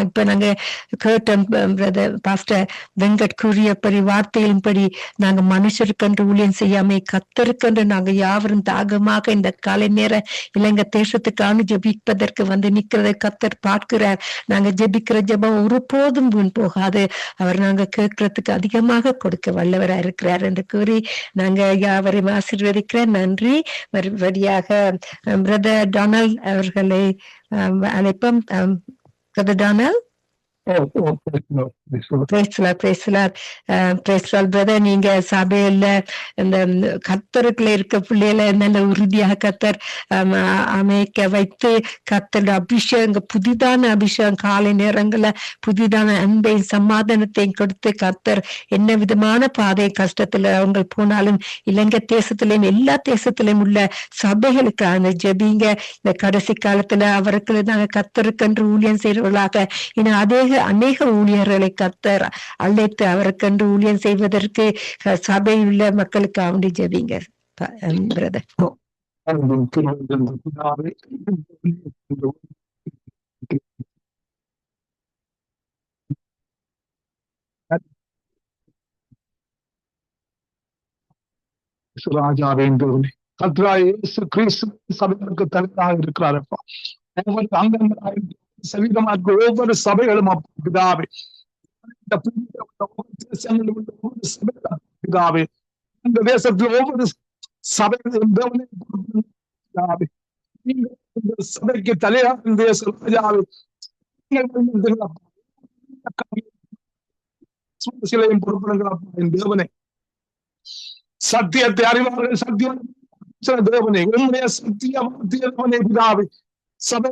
F: இப்ப நாங்க கேட்டோம் பாஸ்டர் வெங்கட் கூறியபடி வார்த்தையின்படி நாங்க மனுஷருக்கென்று ஊழியம் செய்யாம கத்தருக்கென்று நாங்க யாவரும் தாகமாக இந்த காலை நேர இலங்கை தேசத்துக்கான ஜெபிப்பதற்கு வந்து நிக்கிறதை கத்தர் பார்க்கிறார். நாங்க ஜெபிக்கிற ஜெபம் ஒருபோதும் வீண் போகாது. அவர் நாங்க கேட்கறதுக்கு அதிகமாக கொடுக்க வல்லவராக இருக்கிறார் என்று கூறி நாங்க யாவரையும் ஆசீர்வதிக்கிறேன். நன்றி. மறுபடியாக பிரதர் டொனால்ட் அவர்களை அழைப்போம். Brother Donald. நீங்க சபையில இந்த கத்தருக்குள்ள இருக்க பிள்ளைகளை நல்ல உறுதியாக கத்தர் அமைக்க வைத்து கத்தர் அபிஷேகம் புதிதான அபிஷேகம் காலை நேரங்கள்ல புதிதான அன்பையும் சமாதானத்தையும் கொடுத்து கத்தர் என்ன விதமான பாதை கஷ்டத்துல அவங்க போனாலும் இலங்கை தேசத்திலையும் எல்லா தேசத்திலையும் உள்ள சபைகளுக்கு அந்த ஜெபிங்க. இந்த கடைசி காலத்துல அவருக்கு நாங்க கத்தருக்கென்று ஊழியம் செய்யறவர்களாக இன்னும் அநேக ஊழியர்களை கத்தர் அழைத்து அவருக்கென்று ஊழியம் செய்வதற்கு சபையில் உள்ள மக்களுக்கு அவண்டி ஜெபிங்க பிரதர்.
D: சபைகளுக்கு தலைவராக இருக்கிறாரப்பா. ஒவ்வொரு அங்கங்களாக சவீதமாக ஒவ்வொரு சபைகளும் பிதாவே பிதாவே இந்த தேசத்தில் ஒவ்வொரு சபைகளையும் தேவனே பிதாவே நீங்கள் இந்த சபைக்கு தலையாக தேச ராஜாவே சிலையும் பொறுப்படுகிறார் தேவனே சத்தியத்தை அறிவார்கள் சத்தியம் தேவனே உண்மைய சத்தியம் தேவனே பிதாவே சபை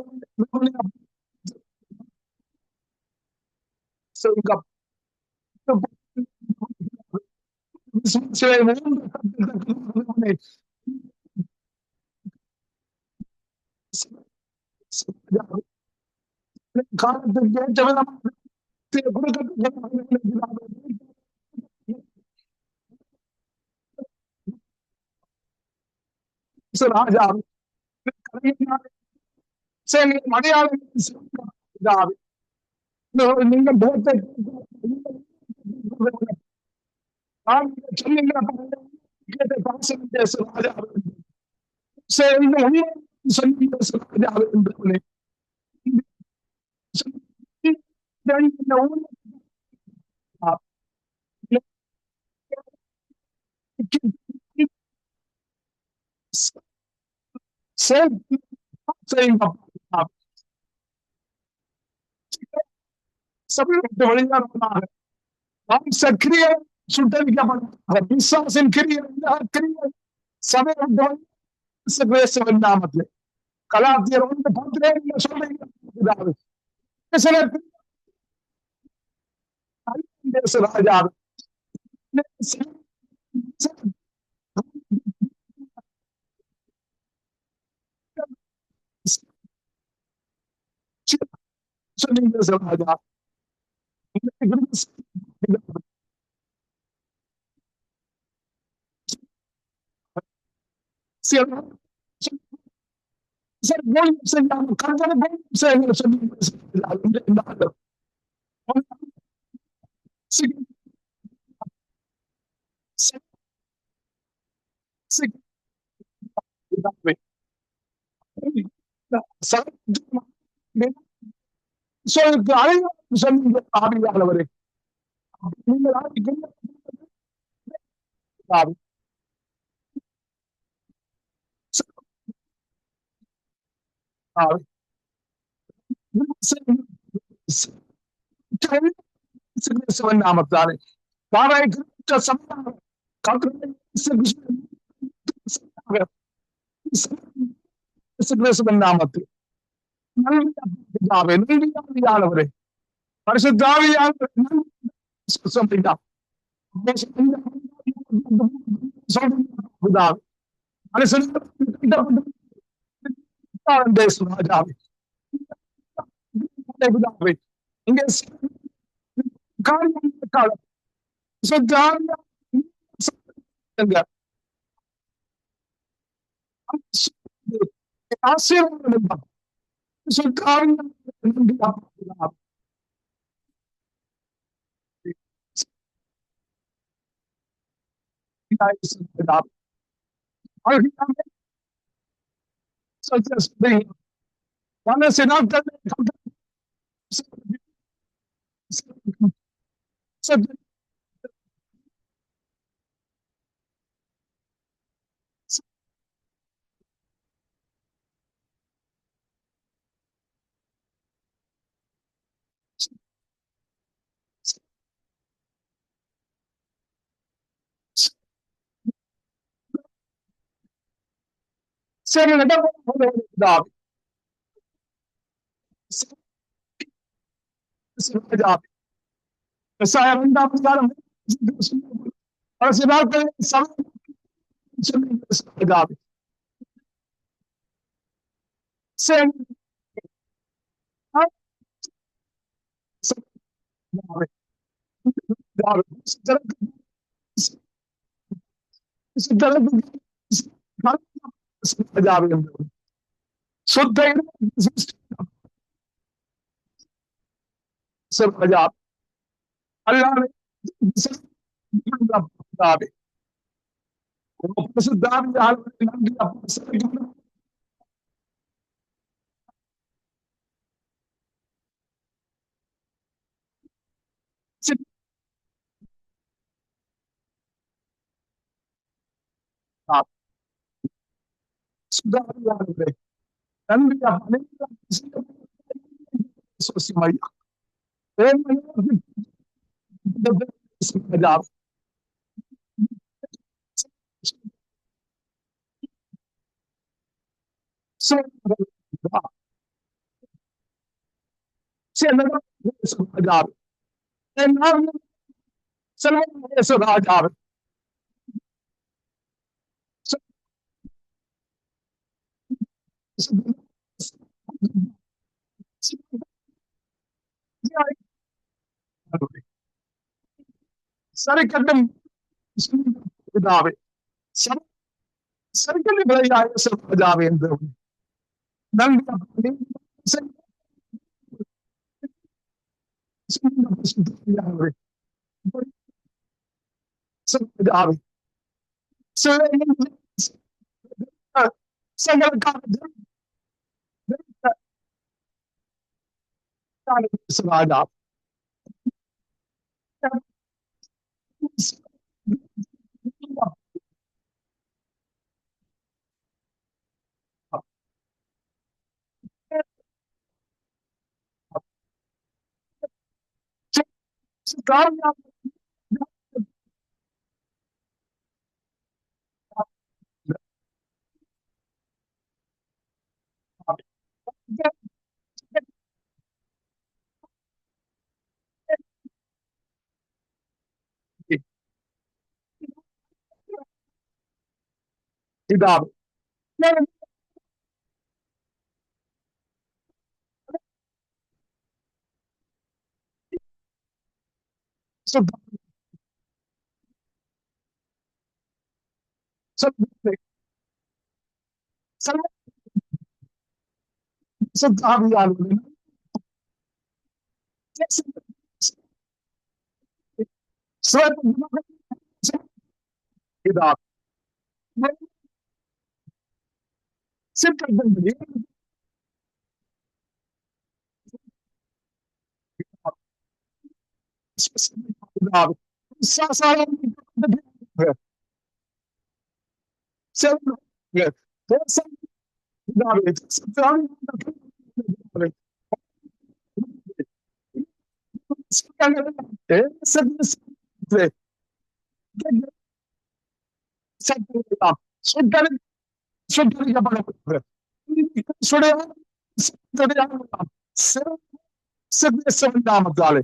D: ராஜா மலையாளம் நீங்கள் சபையோட்டு வழியாக கிரிய சுட்டரிக்கப்பட்ட விசுவாசின் கிரிய சபையோட்டு நாமத்தில் கலாத்தியர் 1:10 சொல்லுகிறார் ராஜா ராஜா ஆவியானவரே நாமத்தாலே நாமத்தில் நல்வியானவரே பரிசுத்தாவியானவரே இங்கே ஆசீர்வாதம் சரி இரண்டாவது காலம் அரசு நாட்களில் சுத்த அல்லாத
G: சுதாரியானவரே, நன்றி அப்பா. சுசிமையா. ராஜாவே சரிக்கட்டும் பிதாவே, சரிக்கட்டு ராஜாவே என்று நன்றி ராஜா பிதாவே நாமத்தாலே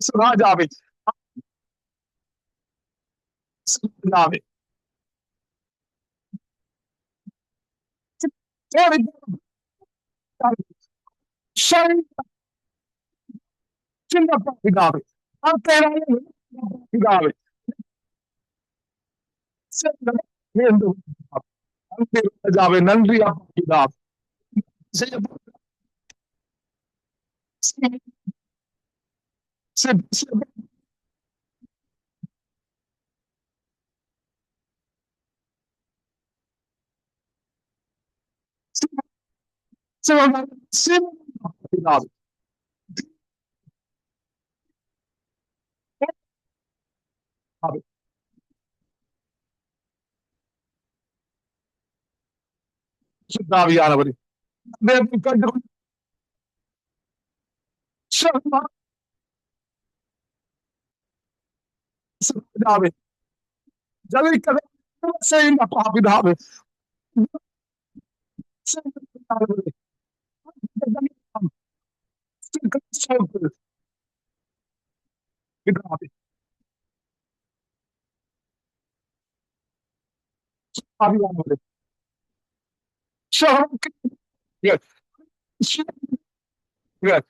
G: சபை ராஜாவை பிதாவே பிதாவே ராஜாவே நன்றி பிதாவே பிதாவே சுத்தாவியானவரே பிதாவே ஜலிக்க செய்யுங்கப்பா பிதாவே பிதாவே ஆவியானவரே Yes. Yes.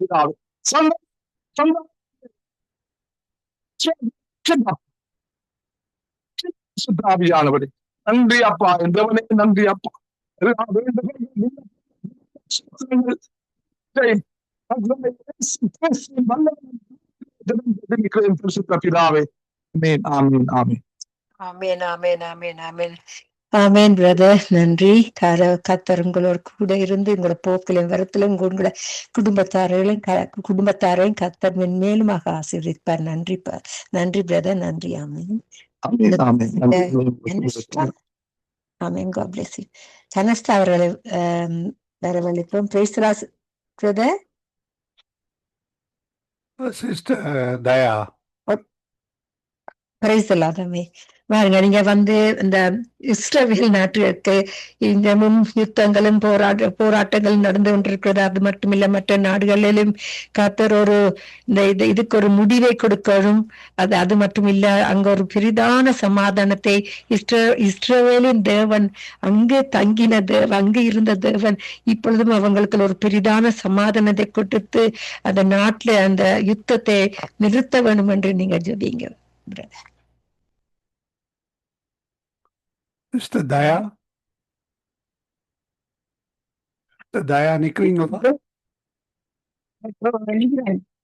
G: பிதாவே. சொந்த சொந்த சுத்தாவியானவரே நன்றி அப்பா, எந்தவனே நன்றி அப்பா. எல்லா வேண்டுதல்களும் பரிசுத்த பிதாவே. ஆமென், ஆமென், ஆமென்.
F: ஆமென் ஆமென் ஆமென் ஆமென் ஆமென் பிரதர். நன்றி. கர்த்தர் உங்களோட கூட இருந்து உங்களோட போக்கிலும் வரத்திலும் உங்களோட குடும்பத்தாரையும் கர்த்தர் மென்மேலுமாக ஆசீர்வதிப்பார். நன்றி நன்றி பிரதர். நன்றி. ஆமென்
G: ஆமென், ஆமென்.
F: ஆமென். God bless you. சனஸ்தா அவர்களை வரவழைப்போம். Praise the Lord brother.
B: Sister Daya.
F: Praise the Lord. Amen. பாருங்க, நீங்க வந்து இந்த இஸ்ரவேல் நாட்டுக்கு இன்னமும் யுத்தங்களும் போராட்டங்களும் நடந்து கொண்டிருக்கிறது. அது மட்டுமில்ல, மற்ற நாடுகளிலும் கர்த்தர் ஒரு இதுக்கு ஒரு முடிவை கொடுக்கணும். அது மட்டும் இல்ல, அங்க ஒரு பெரிதான சமாதானத்தை இஸ்ரவேலின் தேவன், அங்கே தங்கின தேவன், அங்கே இருந்த தேவன் இப்பொழுதும் அவங்களுக்கு ஒரு பெரிதான சமாதானத்தை கொடுத்து அந்த நாட்டுல அந்த யுத்தத்தை நிறுத்த வேணும் என்று நீங்க ஜெபிங்க பிரதர்.
B: சிஸ்டர் தயா. தயா நிக்கிறீங்களா?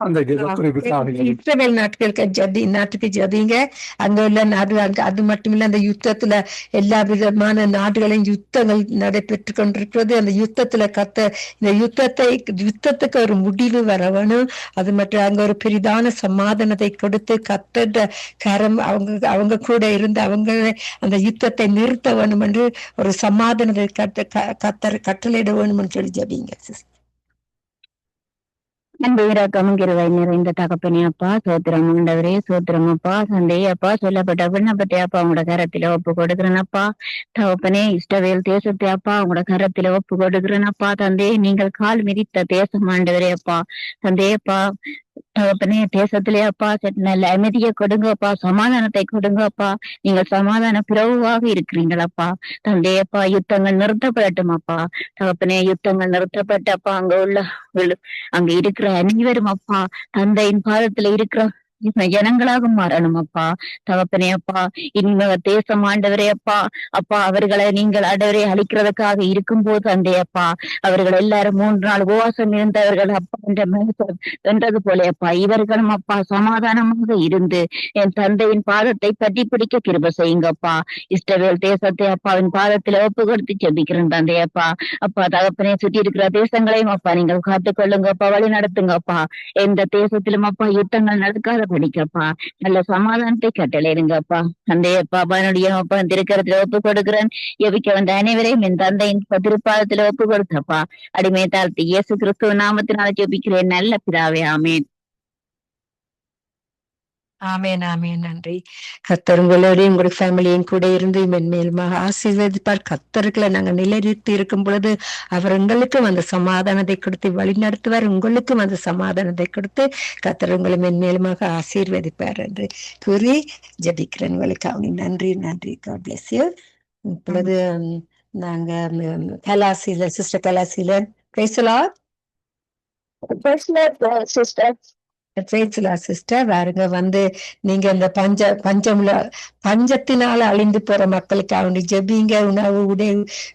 B: அந்த
F: இஸ்ரவேல் நாட்டுக்கு ஜெபிங்க. அங்க உள்ள நாடு, அது மட்டும் இல்ல, அந்த யுத்தத்துல எல்லா விதமான நாடுகளையும் யுத்தங்கள் நடைபெற்று கொண்டிருக்கிறது. அந்த யுத்தத்துல இந்த யுத்தத்துக்கு ஒரு முடிவு வர வேணும். அது மட்டும் அங்க ஒரு பெரிதான சமாதானத்தை கொடுத்து கர்த்தர் கரம் அவங்க கூட இருந்து அவங்கள அந்த யுத்தத்தை நிறுத்த வேணும் என்று ஒரு சமாதானத்தை கர்த்தர் கட்டளையிட வேணும் என்று சொல்லி ஜெபிங்க.
E: அன்பு இரக்கமும் கிருபை நிறைந்த தகப்பனே அப்பா, சோத்திரம் ஆண்டவரே, சோத்திரம் அப்பா. சந்தையே அப்பா, சொல்லப்பட்ட விண்ணப்பத்தை அப்பா உங்களோட கரத்துல ஒப்பு கொடுக்கிறேனப்பா. தகப்பனே, இஸ்ரவேல் தேசத்தை அப்பா உங்களோட கரத்துல ஒப்பு கொடுக்கிறேனப்பா. தந்தையே, நீங்கள் கால் மிதித்த தேசம் ஆண்டவரே அப்பா. தந்தையப்பா, தகப்பனே, தேசத்திலே அப்பா நல்ல அமைதியை கொடுங்கப்பா, சமாதானத்தை கொடுங்கப்பா. நீங்கள் சமாதான பிரபுவாக இருக்கிறீங்களப்பா. தந்தையப்பா, யுத்தங்கள் நிறுத்தப்படட்டும் அப்பா. தகப்பனே, யுத்தங்கள் நிறுத்தப்பட்டப்பா. அங்க இருக்கிற அனைவரும் அப்பா தந்தையின் பாதத்துல இருக்கிற ஜனங்களாக மாறணும் அப்பா. தகப்பனே அப்பா, இந்த தேசம் ஆண்டவரே அப்பா, அவர்களை நீங்கள் ஆண்டவரே அழிக்கிறதுக்காக இருக்கும் போது தந்தையப்பா, அவர்கள் எல்லாரும் 3 நாள் உபவாசம் இருந்தவர்கள் அப்பா என்றது போல அப்பா, இவர்களும் அப்பா சமாதானமாக இருந்து என் தந்தையின் பாதத்தை பற்றி பிடிக்க கிருபை செய்யுங்கப்பா. இஸ்ரவேல் தேசத்தை அப்பாவின் பாதத்துல ஒப்பு கொடுத்து ஜெபிக்கிறேன் தந்தையப்பா. அப்பா தகப்பனே, சுற்றி இருக்கிற தேசங்களையும் அப்பா நீங்கள் காத்துக்கொள்ளுங்கப்பா, வழி நடத்துங்கப்பா. எந்த தேசத்திலும் அப்பா யுத்தங்கள் நடக்காத படிக்கப்பா, நல்ல சமாதானத்தை கட்டளையிடுங்கப்பா. தந்தையப்பா, அவனுடைய அப்பா திருக்கரத்துல ஒப்பு கொடுக்கிறேன். எவிக்க வந்த அனைவரையும் என் தந்தையின் திருப்பாதத்துல ஒப்பு கொடுத்தப்பா. அடிமை தாழ்த்தி இயேசு கிறிஸ்துவ நாமத்தினால ஜெபிக்கிறேன் நல்ல பிதாவே. ஆமேன்.
F: ஆமென் ஆமென். நன்றி. கர்த்தர் உங்களோடையும் உங்களுடைய ஃபேமிலியும் கூட இருந்து மென்மேலுமாக ஆசீர்வதிப்பார். கர்த்தர்களை நாங்கள் நிலைநிறுத்தி இருக்கும் பொழுது அவர் உங்களுக்கும் அந்த சமாதானத்தை கொடுத்து வழி நடத்துவார். உங்களுக்கும் அந்த சமாதானத்தை கொடுத்து கர்த்தர் உங்களை மென்மேலுமாக ஆசீர்வதிப்பார் என்று கூறி ஜெபிக்கிறேன் உங்களுக்கு. நன்றி நன்றி. God bless you. இப்பொழுது நாங்க Kalaseelan, sister Kalaseelan, praise the Lord. Sister பாருங்க, வந்து நீங்க இந்த பஞ்சத்தினால அழிந்து போற மக்களுக்காக ஜெபிங்க. உணவு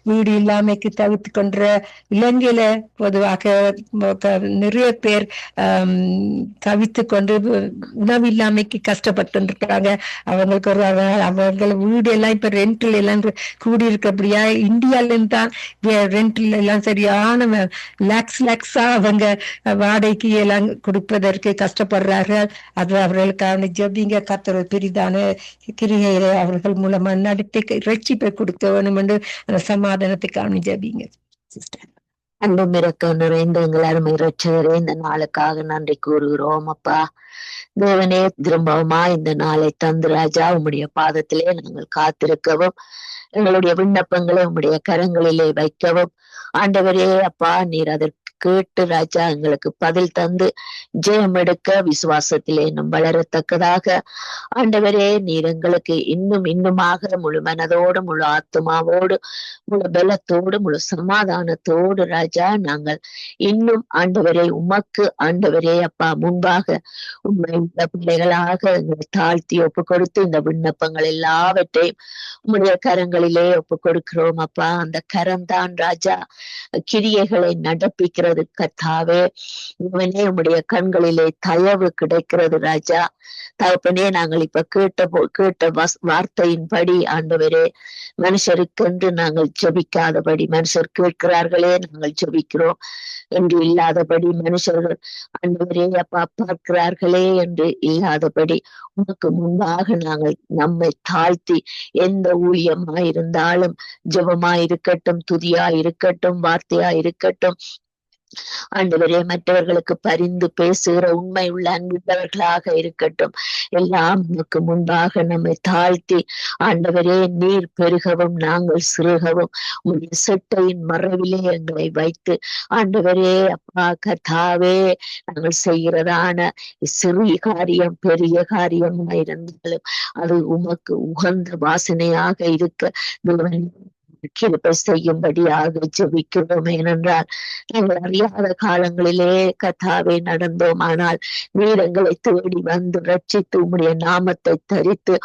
F: வீடு இல்லாமைக்கு தவிர்த்து கொன்ற இலங்கையில பொதுவாக நிறைய பேர் தவித்து கொண்டு உணவு இல்லாமைக்கு கஷ்டப்பட்டு இருக்காங்க. அவங்களுக்கு அவங்கள வீடு எல்லாம் இப்ப ரெண்டில் எல்லாம் கூடி இருக்கபடியா இந்தியால இருந்து தான் ரெண்டில் எல்லாம் சரியான லேக்ஸா அவங்க வாடகைக்கு எல்லாம் கொடுப்பதற்கு கஷ்டப்படுறார்கள். அது அவர்களுக்கான ஜெபிங்க. கர்த்தர் பெரிதான கிரியைகளை அவர்கள் மூலமா நடத்தி ரட்சிப்பை கொடுக்க வேணும் என்று அந்த சமாதானத்துக்கான ஜெபிங்க சிஸ்டர்.
E: அன்பும் இரக்கம் நிறைந்த எங்கள் அருமை இரட்சகரே, இந்த நாளுக்காக நன்றி கூறுகிறோம் அப்பா. தேவனே, திரும்பவுமா இந்த நாளை தந்து ராஜா உம்முடைய பாதத்திலே நாங்கள் காத்திருக்கவும், எங்களுடைய விண்ணப்பங்களை உம்முடைய கரங்களிலே வைக்கவும், ஆண்டவரே அப்பா, நீர் அதற்கு கேட்டு ராஜா எங்களுக்கு பதில் தந்து ஜெயம் எடுக்க விசுவாசத்திலே இன்னும் வளரத்தக்கதாக ஆண்டவரே நீர் எங்களுக்கு இன்னும் இன்னுமாக முழு மனதோடு முழு ஆத்மாவோடு முழு பலத்தோடு முழு சமாதானத்தோடு ராஜா நாங்கள் இன்னும் ஆண்டவரே உமக்கு ஆண்டவரே அப்பா முன்பாக உண்மை உள்ள பிள்ளைகளாக எங்களை தாழ்த்தி ஒப்பு கொடுத்து இந்த விண்ணப்பங்கள் எல்லாவற்றையும் உம்முடைய கரங்களிலே ஒப்பு கொடுக்கிறோம் அப்பா. அந்த கரம்தான் ராஜா கிரியைகளை நடப்பிக்கிறது கர்த்தாவே. இவனே உம்முடைய கண்களிலே தயவு கிடைக்கிறது ராஜா. தகப்பனே நாங்கள் இப்ப கேட்ட வார்த்தையின்படி ஆண்டவரே மனுஷருக்கென்று நாங்கள் ஜெபிக்காதபடி, மனுஷர் கேட்கிறார்களே நாங்கள் ஜெபிக்கிறோம் என்று இல்லாதபடி, மனுஷர்கள் ஆண்டவரே அப்பா பார்க்கிறார்களே என்று இல்லாதபடி உனக்கு முன்பாக நாங்கள் நம்மை தாழ்த்தி எந்த ஊழியமா இருந்தாலும் ஜெபமா இருக்கட்டும், துதியா இருக்கட்டும், வார்த்தையா இருக்கட்டும் ஆண்டவரே மற்றவர்களுக்கு பரிந்து பேசுகிற உண்மை உள்ள அன்புள்ளவர்களாக இருக்கட்டும், எல்லாம் உனக்கு முன்பாக நம்மை தாழ்த்தி ஆண்டவரே நீர் பெருகவும் நாங்கள் சிறுகவும் உடைய செட்டையின் மறைவிலே எங்களை வைத்து ஆண்டவரே அப்பா கர்த்தாவே நாங்கள் செய்கிறதான சிறிய காரியம் பெரிய காரியமா இருந்தாலும் அது உமக்கு உகந்த வாசனையாக இருக்க கிருபை செய்யும்படியாக ஜெபிக்கிறோம். ஏனென்றால் நாங்கள் அறியாத காலங்களிலே கர்த்தாவே நடந்தோம். ஆனால் நீர் எங்களை தேடி வந்து ரட்சித்து உம்முடைய நாமத்தை தரித்து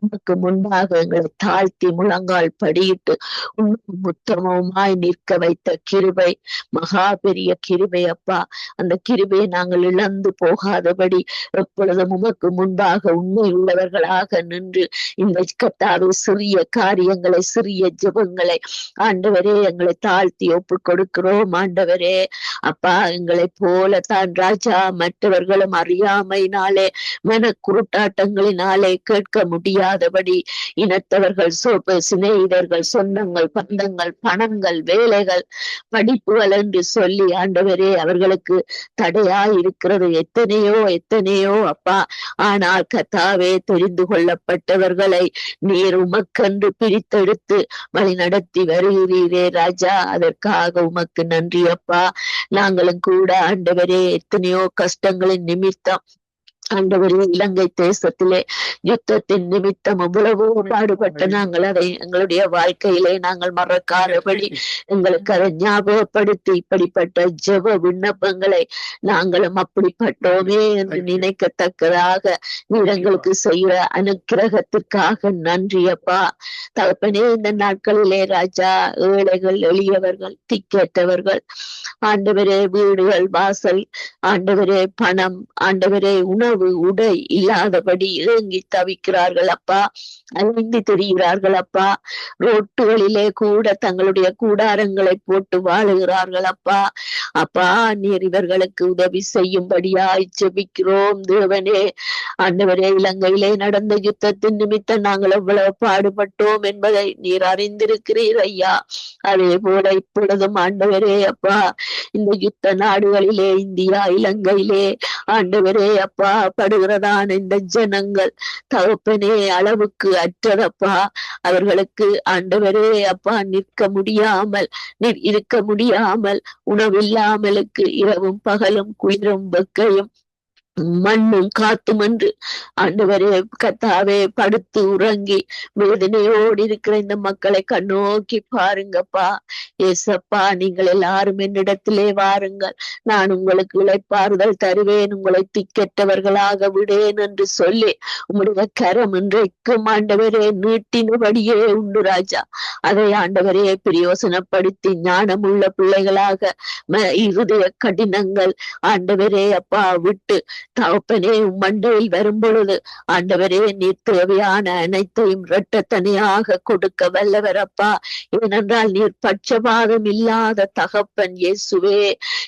E: உமக்கு முன்பாக எங்களை தாழ்த்தி முழங்கால் படியிட்டு உத்தமமாய் நிற்க வைத்த கிருபை மகா பெரிய கிருபை அப்பா. அந்த கிருபையை நாங்கள் இழந்து போகாதபடி எப்பொழுதும் உமக்கு முன்பாக உண்மை உள்ளவர்களாக நின்று இந்த கர்த்தாவே சிறிய காரியங்களை சிறிய ஜெபங்களை ஆண்டவரே எங்களை தாழ்த்தி ஒப்பு கொடுக்கிறோம். ஆண்டவரே அப்பா எங்களை போல தான் ராஜா மற்றவர்களும் அறியாமையினாலே மன குருட்டாட்டங்களினாலே கேட்க முடியாதபடி இனத்தவர்கள் சிநேகிதர்கள் சொந்தங்கள் பந்தங்கள் பணங்கள் வேலைகள் படிப்புகள் என்று சொல்லி ஆண்டவரே அவர்களுக்கு தடையா இருக்கிறது எத்தனையோ எத்தனையோ அப்பா. ஆனால் கர்த்தாவே தெரிந்து கொள்ளப்பட்டவர்களை நீர் உமக்கென்று பிரித்தெடுத்து வழி நடத்தி வருகிறீரே ராஜா. அதற்காக உமக்கு நன்றி அப்பா. நாங்களும் கூட ஆண்டவரே எத்தனையோ கஷ்டங்களின் நிமித்தம் ஆண்டவரே இலங்கை தேசத்திலே யுத்தத்தின் நிமித்தம் எவ்வளவோ பாடுபட்ட நாங்கள் அதை எங்களுடைய வாழ்க்கையிலே நாங்கள் மறக்காதபடி எங்களுக்கு அதை ஞாபகப்படுத்தி இப்படிப்பட்ட ஜெப விண்ணப்பங்களை நாங்களும் அப்படிப்பட்டோமே என்று நினைக்கத்தக்கதாக நீர் எங்களுக்கு செய்கிற அனுக்கிரகத்திற்காக நன்றி அப்பா. தகப்பனே இந்த நாட்களிலே ராஜா ஏழைகள் எளியவர்கள் திக்கேற்றவர்கள் ஆண்டவரே வீடுகள் வாசல் ஆண்டவரே பணம் ஆண்டவரே உணவு உடை இல்லாதபடி ஏங்கி தவிக்கிறார்கள் அப்பா. அழிந்து தெரிகிறார்கள் அப்பா. ரோட்டுகளிலே கூட தங்களுடைய கூடாரங்களை போட்டு வாழுகிறார்கள் அப்பா. அப்பா நீர் இவர்களுக்கு உதவி செய்யும்படியாய் ஜெபிக்கிறோம் தேவனே. ஆண்டவரே இலங்கையிலே நடந்த யுத்தத்தின் நிமித்தம் நாங்கள் எவ்வளவு பாடுபட்டோம் என்பதை நீர் அறிந்திருக்கிறீர் ஐயா. அதே போல இப்பொழுதும் ஆண்டவரே அப்பா இந்த யுத்த நாடுகளிலே இந்தியா இலங்கையிலே ஆண்டவரே அப்பா படுகிறதான இந்த ஜனங்கள் தகப்பனே அளவுக்கு அற்றதப்பா. அவர்களுக்கு ஆண்டவரே அப்பா நிற்க முடியாமல் இருக்க முடியாமல் உணவில்லாமலுக்கு இரவும் பகலும் குளிரும் வெக்கையும் மண்ணும் காத்தும் என்று ஆண்டவரே கர்த்தாவே படுத்து உறங்கி வேதனையோடு இருக்கிற இந்த மக்களை கண்ணோக்கி பாருங்கப்பா. ஏசப்பா நீங்கள் எல்லாரும் என்னிடத்திலே வாருங்கள், நான் உங்களுக்கு இளைப்பாறுதல் தருவேன், உங்களை திக்கெட்டவர்களாக விடேன் என்று சொல்லி உம்முடைய கரம் இன்றைக்கும் ஆண்டவரே நீட்டினபடியே உண்டு ராஜா. அதை ஆண்டவரே பிரயோசனப்படுத்தி ஞானமுள்ள பிள்ளைகளாக இருதய கடினங்கள் ஆண்டவரே அப்பா விட்டு தகப்பனே மண்டையில் வரும் பொழுது ஆண்டவரே நீர் தேவையான அனைத்தையும் இரட்டத்தனையாக கொடுக்க வல்லவரப்பா. ஏனென்றால் நீர் பட்சபாதம் இல்லாத தகப்பன் இயேசுவே.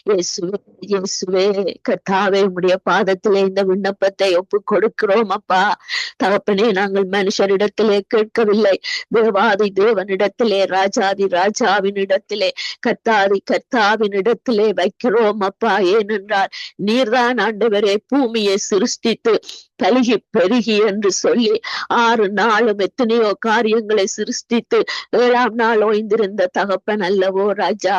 E: இயேசுவே இயேசுவே கர்த்தாவே உம்முடைய பாதத்திலே இந்த விண்ணப்பத்தை ஒப்பு கொடுக்கிறோம் அப்பா. தகப்பனே நாங்கள் மனுஷரிடத்திலே கேட்கவில்லை, தேவாதி தேவனிடத்திலே ராஜாதி ராஜாவினிடத்திலே கர்த்தாதி கர்த்தாவினிடத்திலே வைக்கிறோம் அப்பா. ஏனென்றால் நீர்தான் ஆண்டவரே பூமியை சிருஷ்டித்து பலுகி பெருகி என்று சொல்லி 6 நாளும் எத்தனையோ காரியங்களை சிருஷ்டித்து 7ஆம் நாள் ஓய்ந்திருந்த தகப்பன் அல்லவோ ராஜா.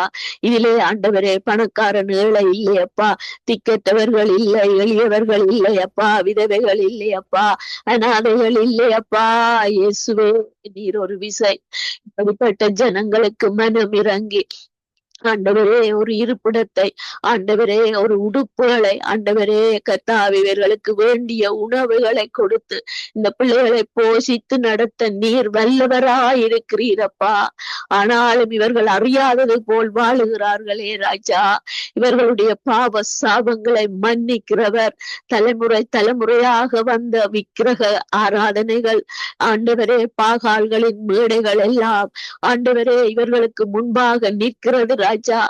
E: இதிலே ஆண்டவரே பணக்காரன் ஏழை இல்லையப்பா, திக்கற்றவர்கள் இல்லை, எளியவர்கள் இல்லையப்பா, விதவைகள் இல்லையப்பா, அநாதைகள் இல்லையப்பா. இயேசுவே நீர் ஒரு விசை இப்படிப்பட்ட ஜனங்களுக்கு மனம் இறங்கி ஆண்டவரே ஒரு இருப்பிடத்தை, ஆண்டவரே ஒரு உடுப்புகளை, ஆண்டவரே கர்த்தாவே இவர்களுக்கு வேண்டிய உணவுகளை கொடுத்து இந்த பிள்ளைகளை போஷித்து நடத்த நீர் வல்லவராயிருக்கிறீரப்பா. ஆனாலும் இவர்கள் அறியாதது போல் வாழுகிறார்களே ராஜா. இவர்களுடைய பாவ சாபங்களை மன்னிக்கிறவர், தலைமுறை தலைமுறையாக வந்த விக்கிரக ஆராதனைகள், ஆண்டவரே பாகால்களின் மேடைகள் எல்லாம் ஆண்டவரே இவர்களுக்கு முன்பாக நிற்கிறது ராஜா.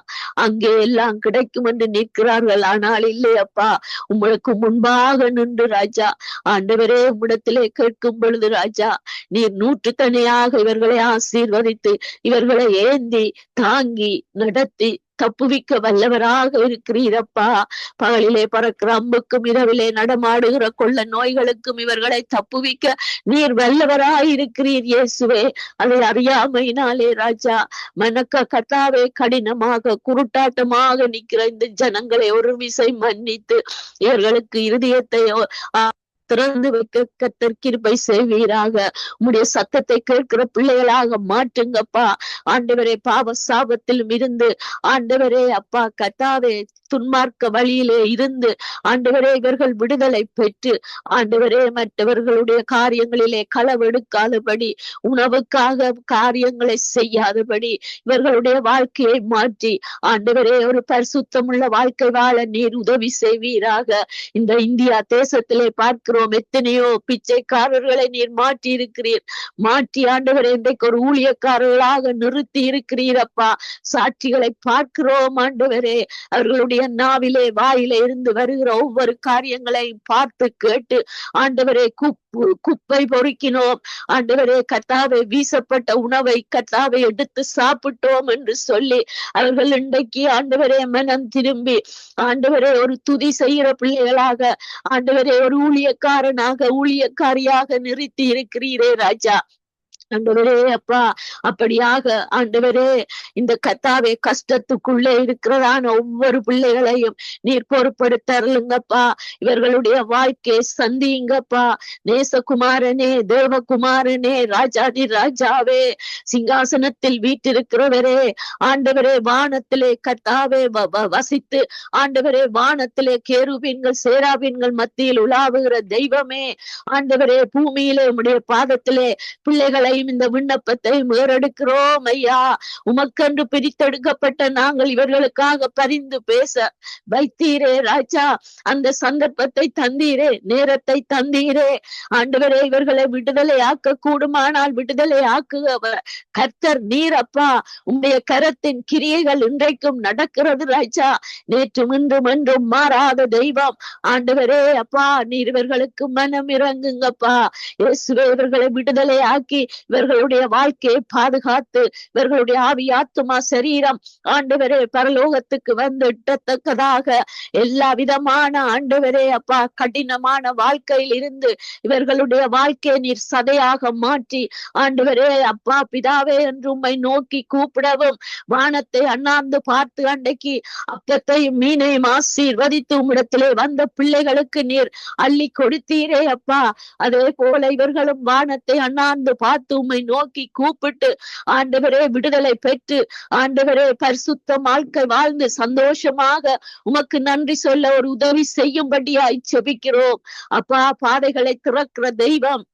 E: அங்கே எல்லாம் கிடைக்கும் என்று நிற்கிறார்கள். ஆனால் இல்லையப்பா, உங்களுக்கு முன்பாக நின்று ராஜா ஆண்டவரே உம்மிடத்திலே கேட்கும் பொழுது ராஜா நீர் 100 தனியாக இவர்களை ஆசீர்வதித்து இவர்களை ஏந்தி தாங்கி நடத்தி தப்புவிக்க வல்லவராக இருக்கிறீரப்பா. பகலிலே பறக்கிற அம்புக்கும் இரவிலே நடமாடுகிற கொள்ள நோய்களுக்கும் இவர்களை தப்புவிக்க நீர் வல்லவராயிருக்கிறீர் இயேசுவே. அதை அறியாமையினாலே ராஜா கர்த்தாவே கடினமாக குருட்டாட்டமாக நிற்கிற இந்த ஜனங்களை ஒரு விசை மன்னித்து இவர்களுக்கு இருதயத்தை திறந்து வைக்க கர்த்தர் கிருபை செய்வீராக. உம்முடைய சத்தத்தை கேட்கிற பிள்ளைகளாக மாற்றுங்கப்பா. ஆண்டவரே பாவ சாபத்திலும் இருந்து ஆண்டவரே அப்பா கர்த்தாவே துன்மார்க்க வழியிலே இருந்து ஆண்டவரே இவர்கள் விடுதலை பெற்று ஆண்டவரே மற்றவர்களுடைய காரியங்களிலே களவெடுக்காதபடி, உணவுக்காக காரியங்களை செய்யாதபடி இவர்களுடைய வாழ்க்கையை மாற்றி ஆண்டவரே ஒரு பரிசுத்தமுள்ள வாழ்க்கை வாழ நீர் உதவி செய்வீராக. இந்த இந்தியா தேசத்திலே பார்க்கிறோம் எத்தனையோ பிச்சைக்காரர்களை நீர் மாற்றி இருக்கிறீர். மாற்றி ஆண்டவரே இன்றைக்கு ஒரு ஊழியக்காரர்களாக நிறுத்தி இருக்கிறீரப்பா. சாட்சிகளை பார்க்கிறோம் ஆண்டவரே. அவர்களுடைய நாவிலே வாயிலே இருந்து வருகிற ஒவ்வொரு காரியங்களை பார்த்து கேட்டு ஆண்டவரே குப்பை பொறுக்கினோம் ஆண்டவரே. கர்த்தாவை வீசப்பட்ட உணவை கர்த்தாவை எடுத்து சாப்பிட்டோம் என்று சொல்லி அவர்கள் இன்றைக்கு ஆண்டவரே மனம் திரும்பி ஆண்டவரே ஒரு துதி செய்கிற பிள்ளைகளாக ஆண்டவரே ஒரு ஊழியக்காரனாக ஊழியக்காரியாக நிறுத்தி இருக்கிறீரே ராஜா. ஆண்டவரே அப்பா அப்படியாக ஆண்டவரே இந்த கர்த்தாவே கஷ்டத்துக்குள்ளே இருக்கிறதான ஒவ்வொரு பிள்ளைகளையும் நீர் பொறுப்படுத்தருங்கப்பா. இவர்களுடைய வாழ்க்கையை சந்திங்கப்பா. நேசகுமாரனே, தேவகுமாரனே, ராஜாதி ராஜாவே, சிங்காசனத்தில் வீட்டிருக்கிறவரே, ஆண்டவரே வானத்திலே கர்த்தாவே வசித்து ஆண்டவரே வானத்திலே கேருபீன்கள் சேராபீன்கள் மத்தியில் உலாவுகிற தெய்வமே, ஆண்டவரே பூமியிலே உம்முடைய பாதத்திலே பிள்ளைகளை இந்த விண்ணப்பத்தை ஏறெடுக்கிறோம் ஐயா. உமக்கென்று பிரித்தெடுக்கப்பட்ட நாங்கள் இவர்களுக்காக பரிந்து பேச வைத்தீரே ராஜா. அந்த சந்தர்ப்பத்தை தந்தீரே, நேரத்தை தந்தீரே ஆண்டவரே. இவர்களை விடுதலை ஆக்க கூடுமானால் விடுதலை ஆக்குவர் கர்த்தர் நீர் அப்பா. உம்முடைய கரத்தின் கிரியைகள் இன்றைக்கும் நடக்கிறது ராஜா. நேற்றும் இன்றும் என்றும் மாறாத தெய்வம் ஆண்டவரே அப்பா. நீர் இவர்களுக்கு மனம் இறங்குங்கப்பா. இயேசுவே இவர்களை விடுதலை ஆக்கி இவர்களுடைய வாழ்க்கையை பாதுகாத்து இவர்களுடைய ஆவி ஆத்துமா சரீரம் ஆண்டவரே பரலோகத்துக்கு வந்து இட்டத்தக்கதாக எல்லா விதமான ஆண்டவரே அப்பா கடினமான வாழ்க்கையில் இருந்து இவர்களுடைய வாழ்க்கையை நீர் சதையாக மாற்றி ஆண்டவரே அப்பா பிதாவே என்று உம்மை நோக்கி கூப்பிடவும் வானத்தை அண்ணாந்து பார்த்து அன்றைக்கு அப்பத்தையும் மீனையும் ஆசீர்வதித்து உம்மிடத்திலே வந்த பிள்ளைகளுக்கு நீர் அள்ளி கொடுத்தீரே அப்பா. அதே போல இவர்களும் வானத்தை அண்ணாந்து பார்த்து உம்மை நோக்கி கூப்பிட்டு ஆண்டவரே விடுதலை பெற்று ஆண்டவரே பரிசுத்த வாழ்க்கை வாழ்ந்து சந்தோஷமாக உமக்கு நன்றி சொல்ல ஒரு உதவி செய்யும்படியாய் செபிக்கிறோம் அப்பா. பாதைகளை திறக்கிற தெய்வம்,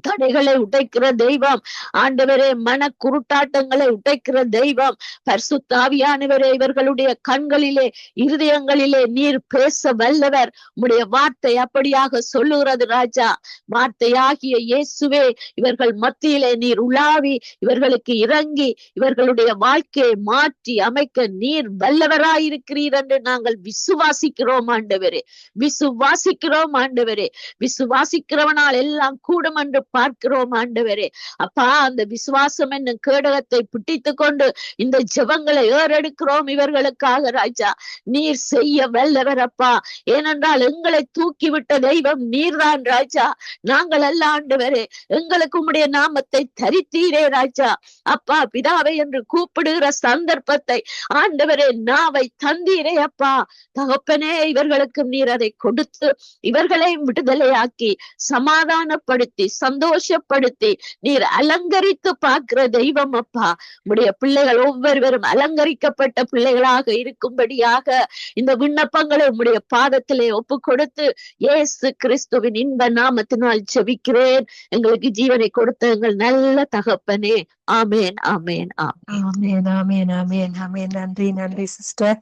E: தடைகளை உடைக்கிற தெய்வம் ஆண்டவரே, மன குருட்டாட்டங்களை உடைக்கிற தெய்வம் பரிசுத்த ஆவியானவரே. இவர்களுடைய கண்களிலே இருதயங்களிலே நீர் பேச வல்லவர். உம்முடைய வார்த்தை அப்படியாக சொல்லுகிறது ராஜா. வார்த்தையாகிய இயேசுவே இவர்கள் மத்தியிலே நீர் உலாவி இவர்களுக்கு இறங்கி இவர்களுடைய வாழ்க்கையை மாற்றி அமைக்க நீர் வல்லவராயிருக்கிறீர் என்று நாங்கள் விசுவாசிக்கிறோம் ஆண்டவரே. விசுவாசிக்கிறோம் ஆண்டவரே. விசுவாசிக்கிறவனால் எல்லாம் கூடும் என்று பார்க்கிறோம் ஆண்டவரே. அப்பா, அந்த விசுவாசம் என்னும் கேடகத்தை பிடித்து கொண்டு இந்த ஜெபங்களை ஏறெடுக்கிறோம் இவர்களுக்காக ராஜா. நீர் செய்ய வல்லவர் அப்பா. ஏனென்றால் எங்களை தூக்கிவிட்ட தெய்வம் நீர்தான் ராஜா. நாங்கள் அல்ல ஆண்டவரே. எங்களுக்கு உம்முடைய நாமத்தை தரித்தீரே ராஜா. அப்பா, பிதாவை என்று கூப்பிடுகிற சந்தர்ப்பத்தை ஆண்டவரே நாவை தந்தீரே அப்பா. தகப்பனே, இவர்களுக்கு நீர் அதை கொடுத்து இவர்களை விடுதலையாக்கி சமாதானப்படுத்தி சந்தோஷப்படுத்தி நீர் அலங்கரித்து பார்க்கிற தெய்வம் அப்பா. உடைய பிள்ளைகள் ஒவ்வொருவரும் அலங்கரிக்கப்பட்ட பிள்ளைகளாக இருக்கும்படியாக இந்த விண்ணப்பங்களை உம்முடைய பாதத்திலே ஒப்பு கொடுத்து இயேசு கிறிஸ்துவின் இன்ப நாமத்தினால் ஜெபிக்கிறேன். எங்களுக்கு ஜீவனை கொடுத்த எங்கள் நல்ல தகப்பனே. ஆமேன், ஆமேன், ஆமேன்.
F: ஆமென், ஆமென், ஆமென், ஆமென். நன்றி, நன்றி சிஸ்டர்.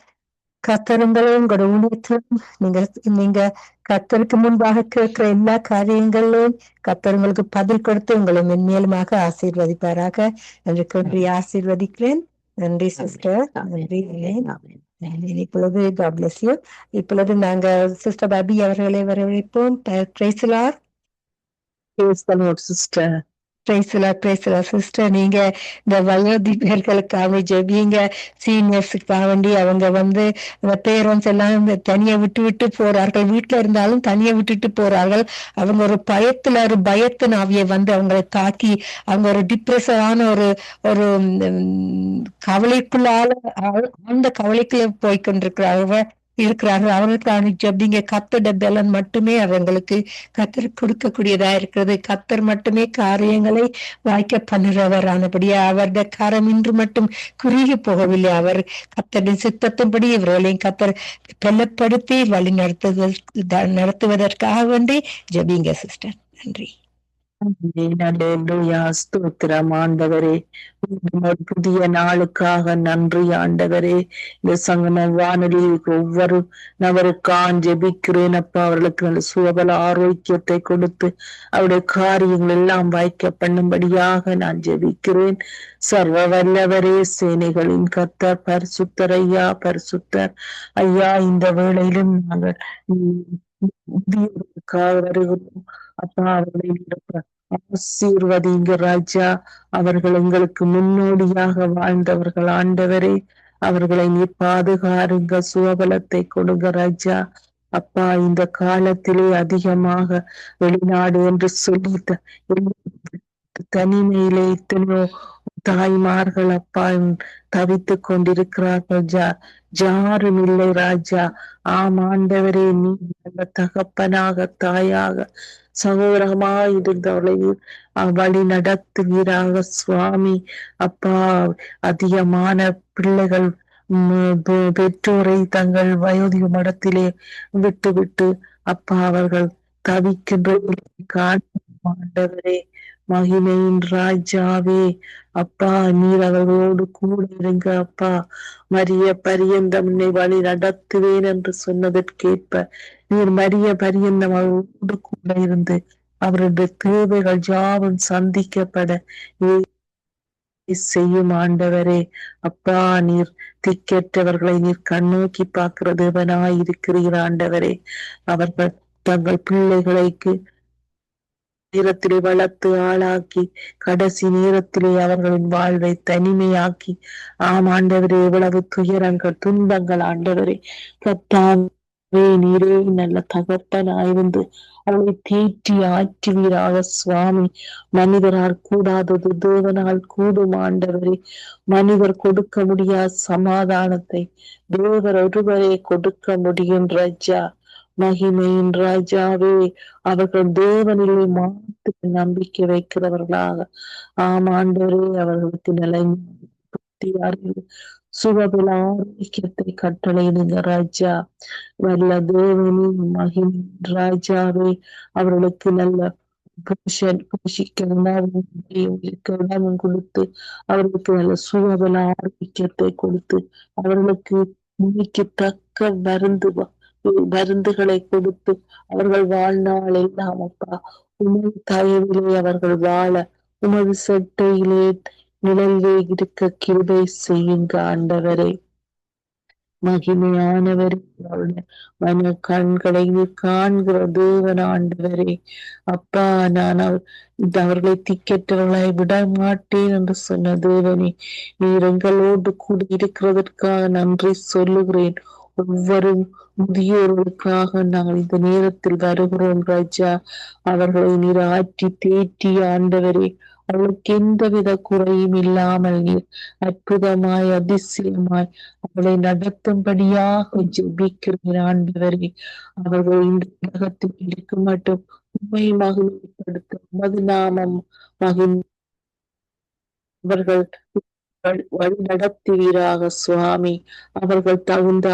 F: கத்தருங்களும் உங்களோட ஊழியத்திலும் நீங்க கத்தருக்கு முன்பாக கேட்கிற எல்லா காரியங்களிலும் கத்தருங்களுக்கு பதில் கொடுத்து உங்களை மென்மேலுமாக ஆசீர்வதிப்பாராக என்று சொல்லி ஆசீர்வதிக்கிறேன். நன்றி சிஸ்டர். நன்றி. இப்பொழுது God bless you. இப்பொழுது நாங்க சிஸ்டர் பாபி அவர்களை வரவேற்போம். Praise the Lord.
H: Praise the Lord, sister.
F: Sister, நீங்க இந்த வயோதிபர்களுக்காக ஜெபிங்க. சீனியர்ஸுக்காக வேண்டி அவங்க அந்த பேரண்ட்ஸ் எல்லாம் தனியா விட்டு போறார்கள். வீட்டுல இருந்தாலும் தனியா விட்டுட்டு போறார்கள். அவங்க ஒரு பயத்தின் ஆவியை அவங்களை தாக்கி அவங்க ஒரு டிப்ரெஷனான ஒரு கவலைக்குள்ளால அந்த கவலைக்குள்ள போய்கொண்டிருக்கிறார்கள். அவர்களுக்கான ஜெபிங்க. கர்த்தருடைய பலன் மட்டுமே அவங்களுக்கு கர்த்தர் கொடுக்கக்கூடியதா இருக்கிறது. கர்த்தர் மட்டுமே காரியங்களை வாய்க்க பண்ணுறவர் ஆனபடியா அவருடைய கரம் இன்று மட்டும் குறுகி போகவில்லை. அவர் கர்த்தரின் சித்தத்தின்படி இவர்களையும் கர்த்தர் பலப்படுத்தி வழி நடத்துவதற்காக வேண்டி ஜெபிங்க சிஸ்டர். நன்றி.
H: ஸ்தோத்திரம் ஆண்டவரே. புதிய நாளுக்காக நன்றி ஆண்டவரே. இந்த சங்கம வானொலி ஒவ்வொரு நபருக்கான் ஜெபிக்கிறேன் அப்பா. அவர்களுக்கு நல்ல சுகபல ஆரோக்கியத்தை கொடுத்து அவருடைய காரியங்கள் எல்லாம் வாய்க்க பண்ணும்படியாக நான் ஜெபிக்கிறேன். சர்வ வல்லவரே, சேனைகளின் கர்த்தர், பரிசுத்தர் ஐயா, பரிசுத்தர் ஐயா. இந்த வேளையிலும் நாங்கள் வருகிறோம் அப்பா. அவர்களை ஆசீர்வதிங்க ராஜா. அவர்கள் எங்களுக்கு முன்னோடியாக வாழ்ந்தவர்கள் ஆண்டவரே. அவர்களை நீ பாதுகாருங்க, சுகபலத்தை கொடுங்க ராஜா. அப்பா, இந்த காலத்திலே அதிகமாக வெளிநாடு என்று சொல்லி தனிமையிலே எத்தனையோ தாய்மார்கள் அப்பா தவித்து கொண்டிருக்கிறார்கள். யாரும் இல்லை ராஜா. ஆமாண்டவரே, நீ நல்ல தகப்பனாக தாயாக சகோதரமாய் இருந்தவர்களை வழி நடத்துகிறாக சுவாமி. அப்பா, அதிகமான பிள்ளைகள் பெற்றோரை தங்கள் வயோதிக மடத்திலே விட்டு அப்பா அவர்கள் தவிக்கின்ற ஆண்டவரே, மகிமையின் ராஜாவே அப்பா, நீர் அவர்களோடு கூட இருங்க அப்பா. மரிய பரியந்தம் உன்னை வழி நடத்துவேன் என்று சொன்னதற்கேற்ப நீர் மரிய பரியந்தம் அவர்களோடு கூட இருந்து அவருடைய தேவைகள் யாவும் சந்திக்கப்பட செய்யும் ஆண்டவரே. அப்பா, நீர் திக்கற்றவர்களை நீர் கண்ணோக்கி பார்க்கிற தேவனாய் இருக்கிறீர் ஆண்டவரே. அவர்கள் தங்கள் பிள்ளைகளுக்கு நேரத்திலே வளர்த்து ஆளாக்கி கடைசி நேரத்திலே அவர்களின் வாழ்வை தனிமையாக்கி ஆண்டவரே, எவ்வளவு துயரங்கள் துன்பங்கள் ஆண்டவரே. கர்த்தாவே, நீரே நல்ல தகப்பனாயிருந்து அவளை தேற்றி ஆற்றுவீராக சுவாமி. மனிதரால் கூடாதது தேவனால் கூடும் ஆண்டவரே. மனிதர் கொடுக்க முடியாத சமாதானத்தை தேவர் ஒருவரே கொடுக்க முடியும் ராஜா. மகிமையின் ராஜாவே, அவர்கள் தேவனிலே மாத்து நம்பிக்கை வைக்கிறவர்களாக ஆண்டவரே அவர்களுக்கு நிலை சுகபல ஆரோக்கியத்தை கட்டளையிடுங்க ராஜா. வல்ல தேவனின் மகிமை ராஜாவே, அவர்களுக்கு நல்ல போஷிக்க உணவும் கொடுத்து அவர்களுக்கு நல்ல சுகபல ஆரோக்கியத்தை கொடுத்து அவர்களுக்கு நோய்க்கு தக்க மருந்துகளை கொடுத்து அவர்கள் வாழ்நாள் எல்லாம் அப்பா உமது தயவிலே அவர்கள் வாழ உமது செட்டையிலே நிழலிலே இருக்க கிருபை செய்யுங்க ஆண்டவரே. மகிமையானவர் அவருடைய மன கண்களை காண்கிற தேவன் ஆண்டவரே. அப்பா, நான் அவர்களை திக்கற்றவர்களாய் விட மாட்டேன் என்று சொன்ன தேவனே, நீர் எங்களோடு கூட இருக்கிறதற்காக நன்றி சொல்லுகிறேன். ஒவ்வொரு முதியோர்களுக்காக நாங்கள் இந்த நேரத்தில் வருகிறோம் ராஜா. அவர்களை நீர் ஆற்றி தேற்றி ஆண்டவரே, அவளுக்கு எந்தவித குறையும் இல்லாமல் நீர் அற்புதமாய் அதிசயமாய் அவளை நடத்தும்படியாக ஜெபிக்கிறேன் ஆண்டவரே. அவர்கள் இந்த உலகத்தில் இருக்கும் மட்டும் உண்மை மகிழ்ப்படுத்த உமது நாமம் அவர்கள் வழி நடத்துவீராக சுவாமி. அவர்கள் தகுந்த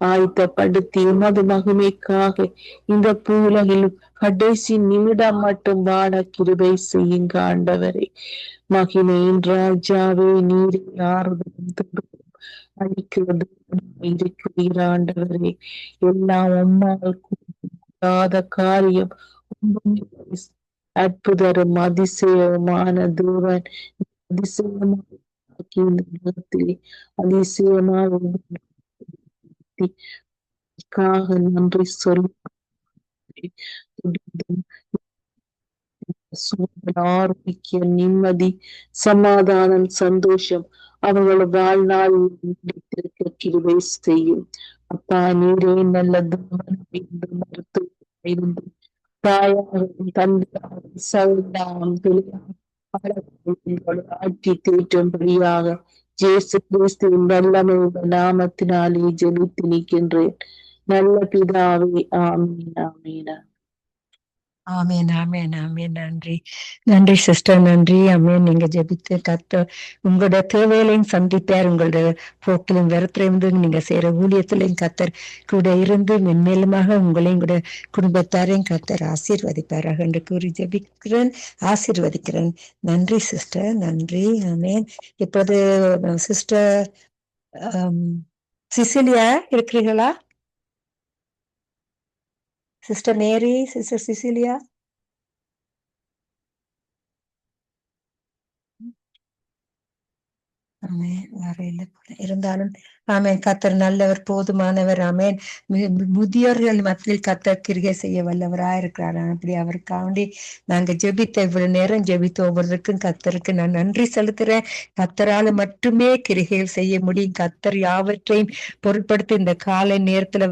H: ஆயத்தப்படுத்தி உமது மகிமைக்காக இந்த பூலகில் கடைசி நிமிடம் மட்டும் வாழ கிருபை செய்யுங்க ஆண்டவரே. மகிமையின் ராஜாவே, நீரே ஆறுதலும் அளிக்கிறது இருக்கிறீர் ஆண்டவரே. எல்லாம் உம்மால் கூடாத காரியம் அற்புதரும் அதிசயமான தேவன். அதிசயமாக இந்த உலகத்திலே அதிசயமாக நன்றி சொல்லி ஆரோக்கியம், நிம்மதி, சமாதானம், சந்தோஷம் அவர்கள் வாழ்நாள் கிருபை செய்யும். அப்பா, நீரே நல்ல மருத்துவ இருந்து தாயாகவும் தந்தையாகவும் சகோதராகவும் ஆட்சி தேற்றும்படியாக ஜேசு கிறிஸ்துவின் வல்லமை நாமத்தினாலே ஜெபித்து நிற்கின்றேன். நல்ல பிதாவே, ஆமீன் ஆமீன்.
F: ஆமேன் ஆமேன் ஆமேன். நன்றி நன்றி சிஸ்டர், நன்றி. ஆமேன். நீங்க ஜெபித்து கர்த்தர் உங்களோட தேவைகளையும் சந்தித்தார். உங்களோட போக்கிலும் வெறுத்திலிருந்து நீங்க செய்யற ஊழியத்திலையும் கர்த்தர் கூட இருந்து மென்மேலுமாக உங்களையும் கூட குடும்பத்தாரையும் கர்த்தர் ஆசீர்வதிப்பாராக என்று கூறி ஜெபிக்கிறேன், ஆசீர்வதிக்கிறேன். நன்றி சிஸ்டர், நன்றி. ஆமேன். இப்போது சிஸ்டர் சிசிலியா இருக்கிறீர்களா? சிஸ்டர் மேரி, சிஸ்டர் சிசிலியா? ஆமேன். வேற இல்லை இருந்தாலும் ஆமேன். கர்த்தர் நல்லவர், போதுமானவர். ஆமேன். முதியோர்கள் மத்தியில் கர்த்தர் கிரிகை செய்ய வல்லவராயிருக்கிறார். அப்படி அவருக்காண்டி நாங்க ஜெபித்த இவ்வளவு நேரம் ஜெபித்த ஒவ்வொருக்கும் கர்த்தருக்கு நான் நன்றி செலுத்துறேன். கர்த்தரால மட்டுமே கிரிகைகள் செய்ய முடியும். கர்த்தர் யாவற்றையும் பொருட்படுத்தி இந்த காலை நேரத்துல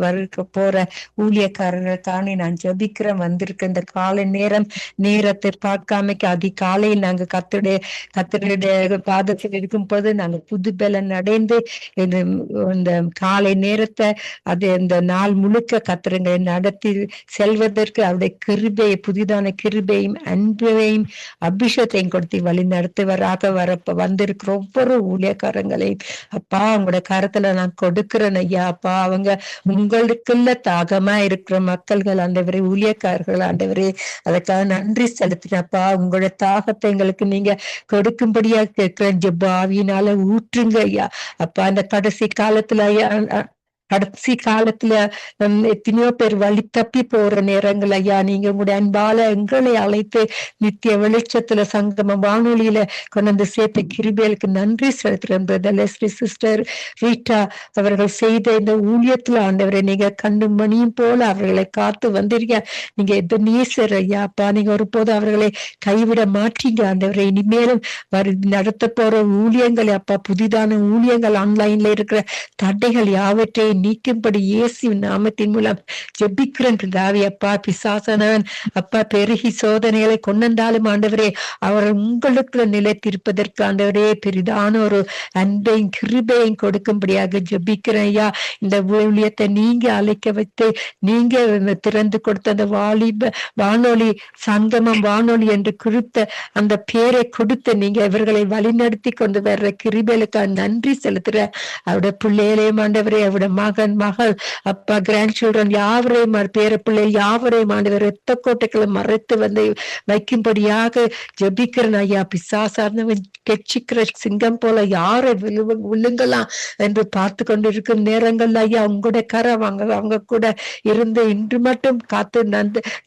F: போற ஊழியக்காரர்களுக்காண்டி நான் ஜெபிக்கிறேன். வந்திருக்க இந்த காலை நேரத்தை பார்க்காமக்கு அதிகாலையில் நாங்க கர்த்தருடைய பாதத்தில் இருக்கும் போது நாங்க புது பலன் அடைந்து இந்த காலை நேரத்தை அது இந்த நாள் முழுக்க கர்த்தருங்களை நடத்தி செல்வதற்கு அவருடைய கிருபையை, புதிதான கிருபையும் அன்பையும் அபிஷேகத்தையும் கொடுத்து வழி நடத்துவராக வந்திருக்கிற ஒவ்வொரு ஊழியக்காரங்களையும் அப்பா உங்களோட கரத்துல நான் கொடுக்கிறேன் ஐயா. அப்பா, அவங்க உங்களுக்குள்ள தாகமா இருக்கிற மக்கள்கள் ஆண்டவரே, ஊழியக்காரர்கள் ஆண்டவரே, அதுக்காக நன்றி செலுத்தினப்பா. உங்களோட தாகத்தை எங்களுக்கு நீங்க கொடுக்கும்படியா கேட்கிறேன். ஜெபாவினால ஊற்றுங்க ஐயா. அப்பா, அந்த கடைசி காலத்துல எத்தனையோ பேர் வழி தப்பி போற நேரங்கள் ஐயா, நீங்க உங்களுடைய அன்பால எங்களை அழைத்து நித்திய வெளிச்சத்துல சங்கமம் வானொலியில கொண்டு வந்து சேர்த்த கிருபைகளுக்கு நன்றி செலுத்துறேன். பிரதர் லெஸ்லி, சிஸ்டர் ரீட்டா அவர்கள் செய்த இந்த ஊழியத்துல ஆண்டவரை நீங்க கண்ணு மணியும் போல அவர்களை காத்து வந்திருக்க. நீங்க எந்த நீசர் ஐயா. அப்பா, நீங்க ஒருபோது அவர்களை கைவிட மாட்டீங்க ஆண்டவரை. இனிமேலும் நடத்த போற ஊழியங்கள் அப்பா, புதிதான ஊழியங்கள் ஆன்லைன்ல இருக்கிற தடைகள் யாவற்றையும் நீக்கும்படி இயேசுவின் நாமத்தின் மூலம் ஜெபிக்கிறேன் பிதாவே. அப்பா, பிசாசனவன் அப்பா பெருகி சோதனைகளை கொண்டாலும் ஆண்டவரே, அவர் உங்களுக்கு நிலைத்திருப்பதற்கு ஆண்டவரே பெரிதான ஒரு அன்பையும் கிருபையும் கொடுக்கும்படியாக ஜெபிக்கிறேன் ஐயா. இந்த ஊழியத்தை நீங்க அழைக்க வைத்து நீங்க திறந்து கொடுத்த அந்த வானொலி சங்கமம் வானொலி என்று குறித்த அந்த பேரை கொடுத்து நீங்க இவர்களை வழிநடத்தி கொண்டு வர்ற கிருபைகளுக்கு நன்றி செலுத்துற. அவருடைய பிள்ளைகளையும் ஆண்டவரே, அவருடைய மகன் மகள் அப்பா கிராண்ட் சில்ட்ரன் யாவரையும் பேரப்பிள்ளை யாவரையும் ஆண்டவர் இரத்த கோட்டைகளை மறைத்து வந்து வைக்கும்படியாக ஜெபிக்கிறேன் ஐயா. பிசாசார்ந்தவன் கெச்சிக்கிற சிங்கம் போல யாரை விழுங்கலாம் என்று பார்த்து கொண்டிருக்கும் நேரங்கள் ஐயா உங்களுடைய கரம் அவங்க கூட இருந்து இன்று மட்டும் காத்து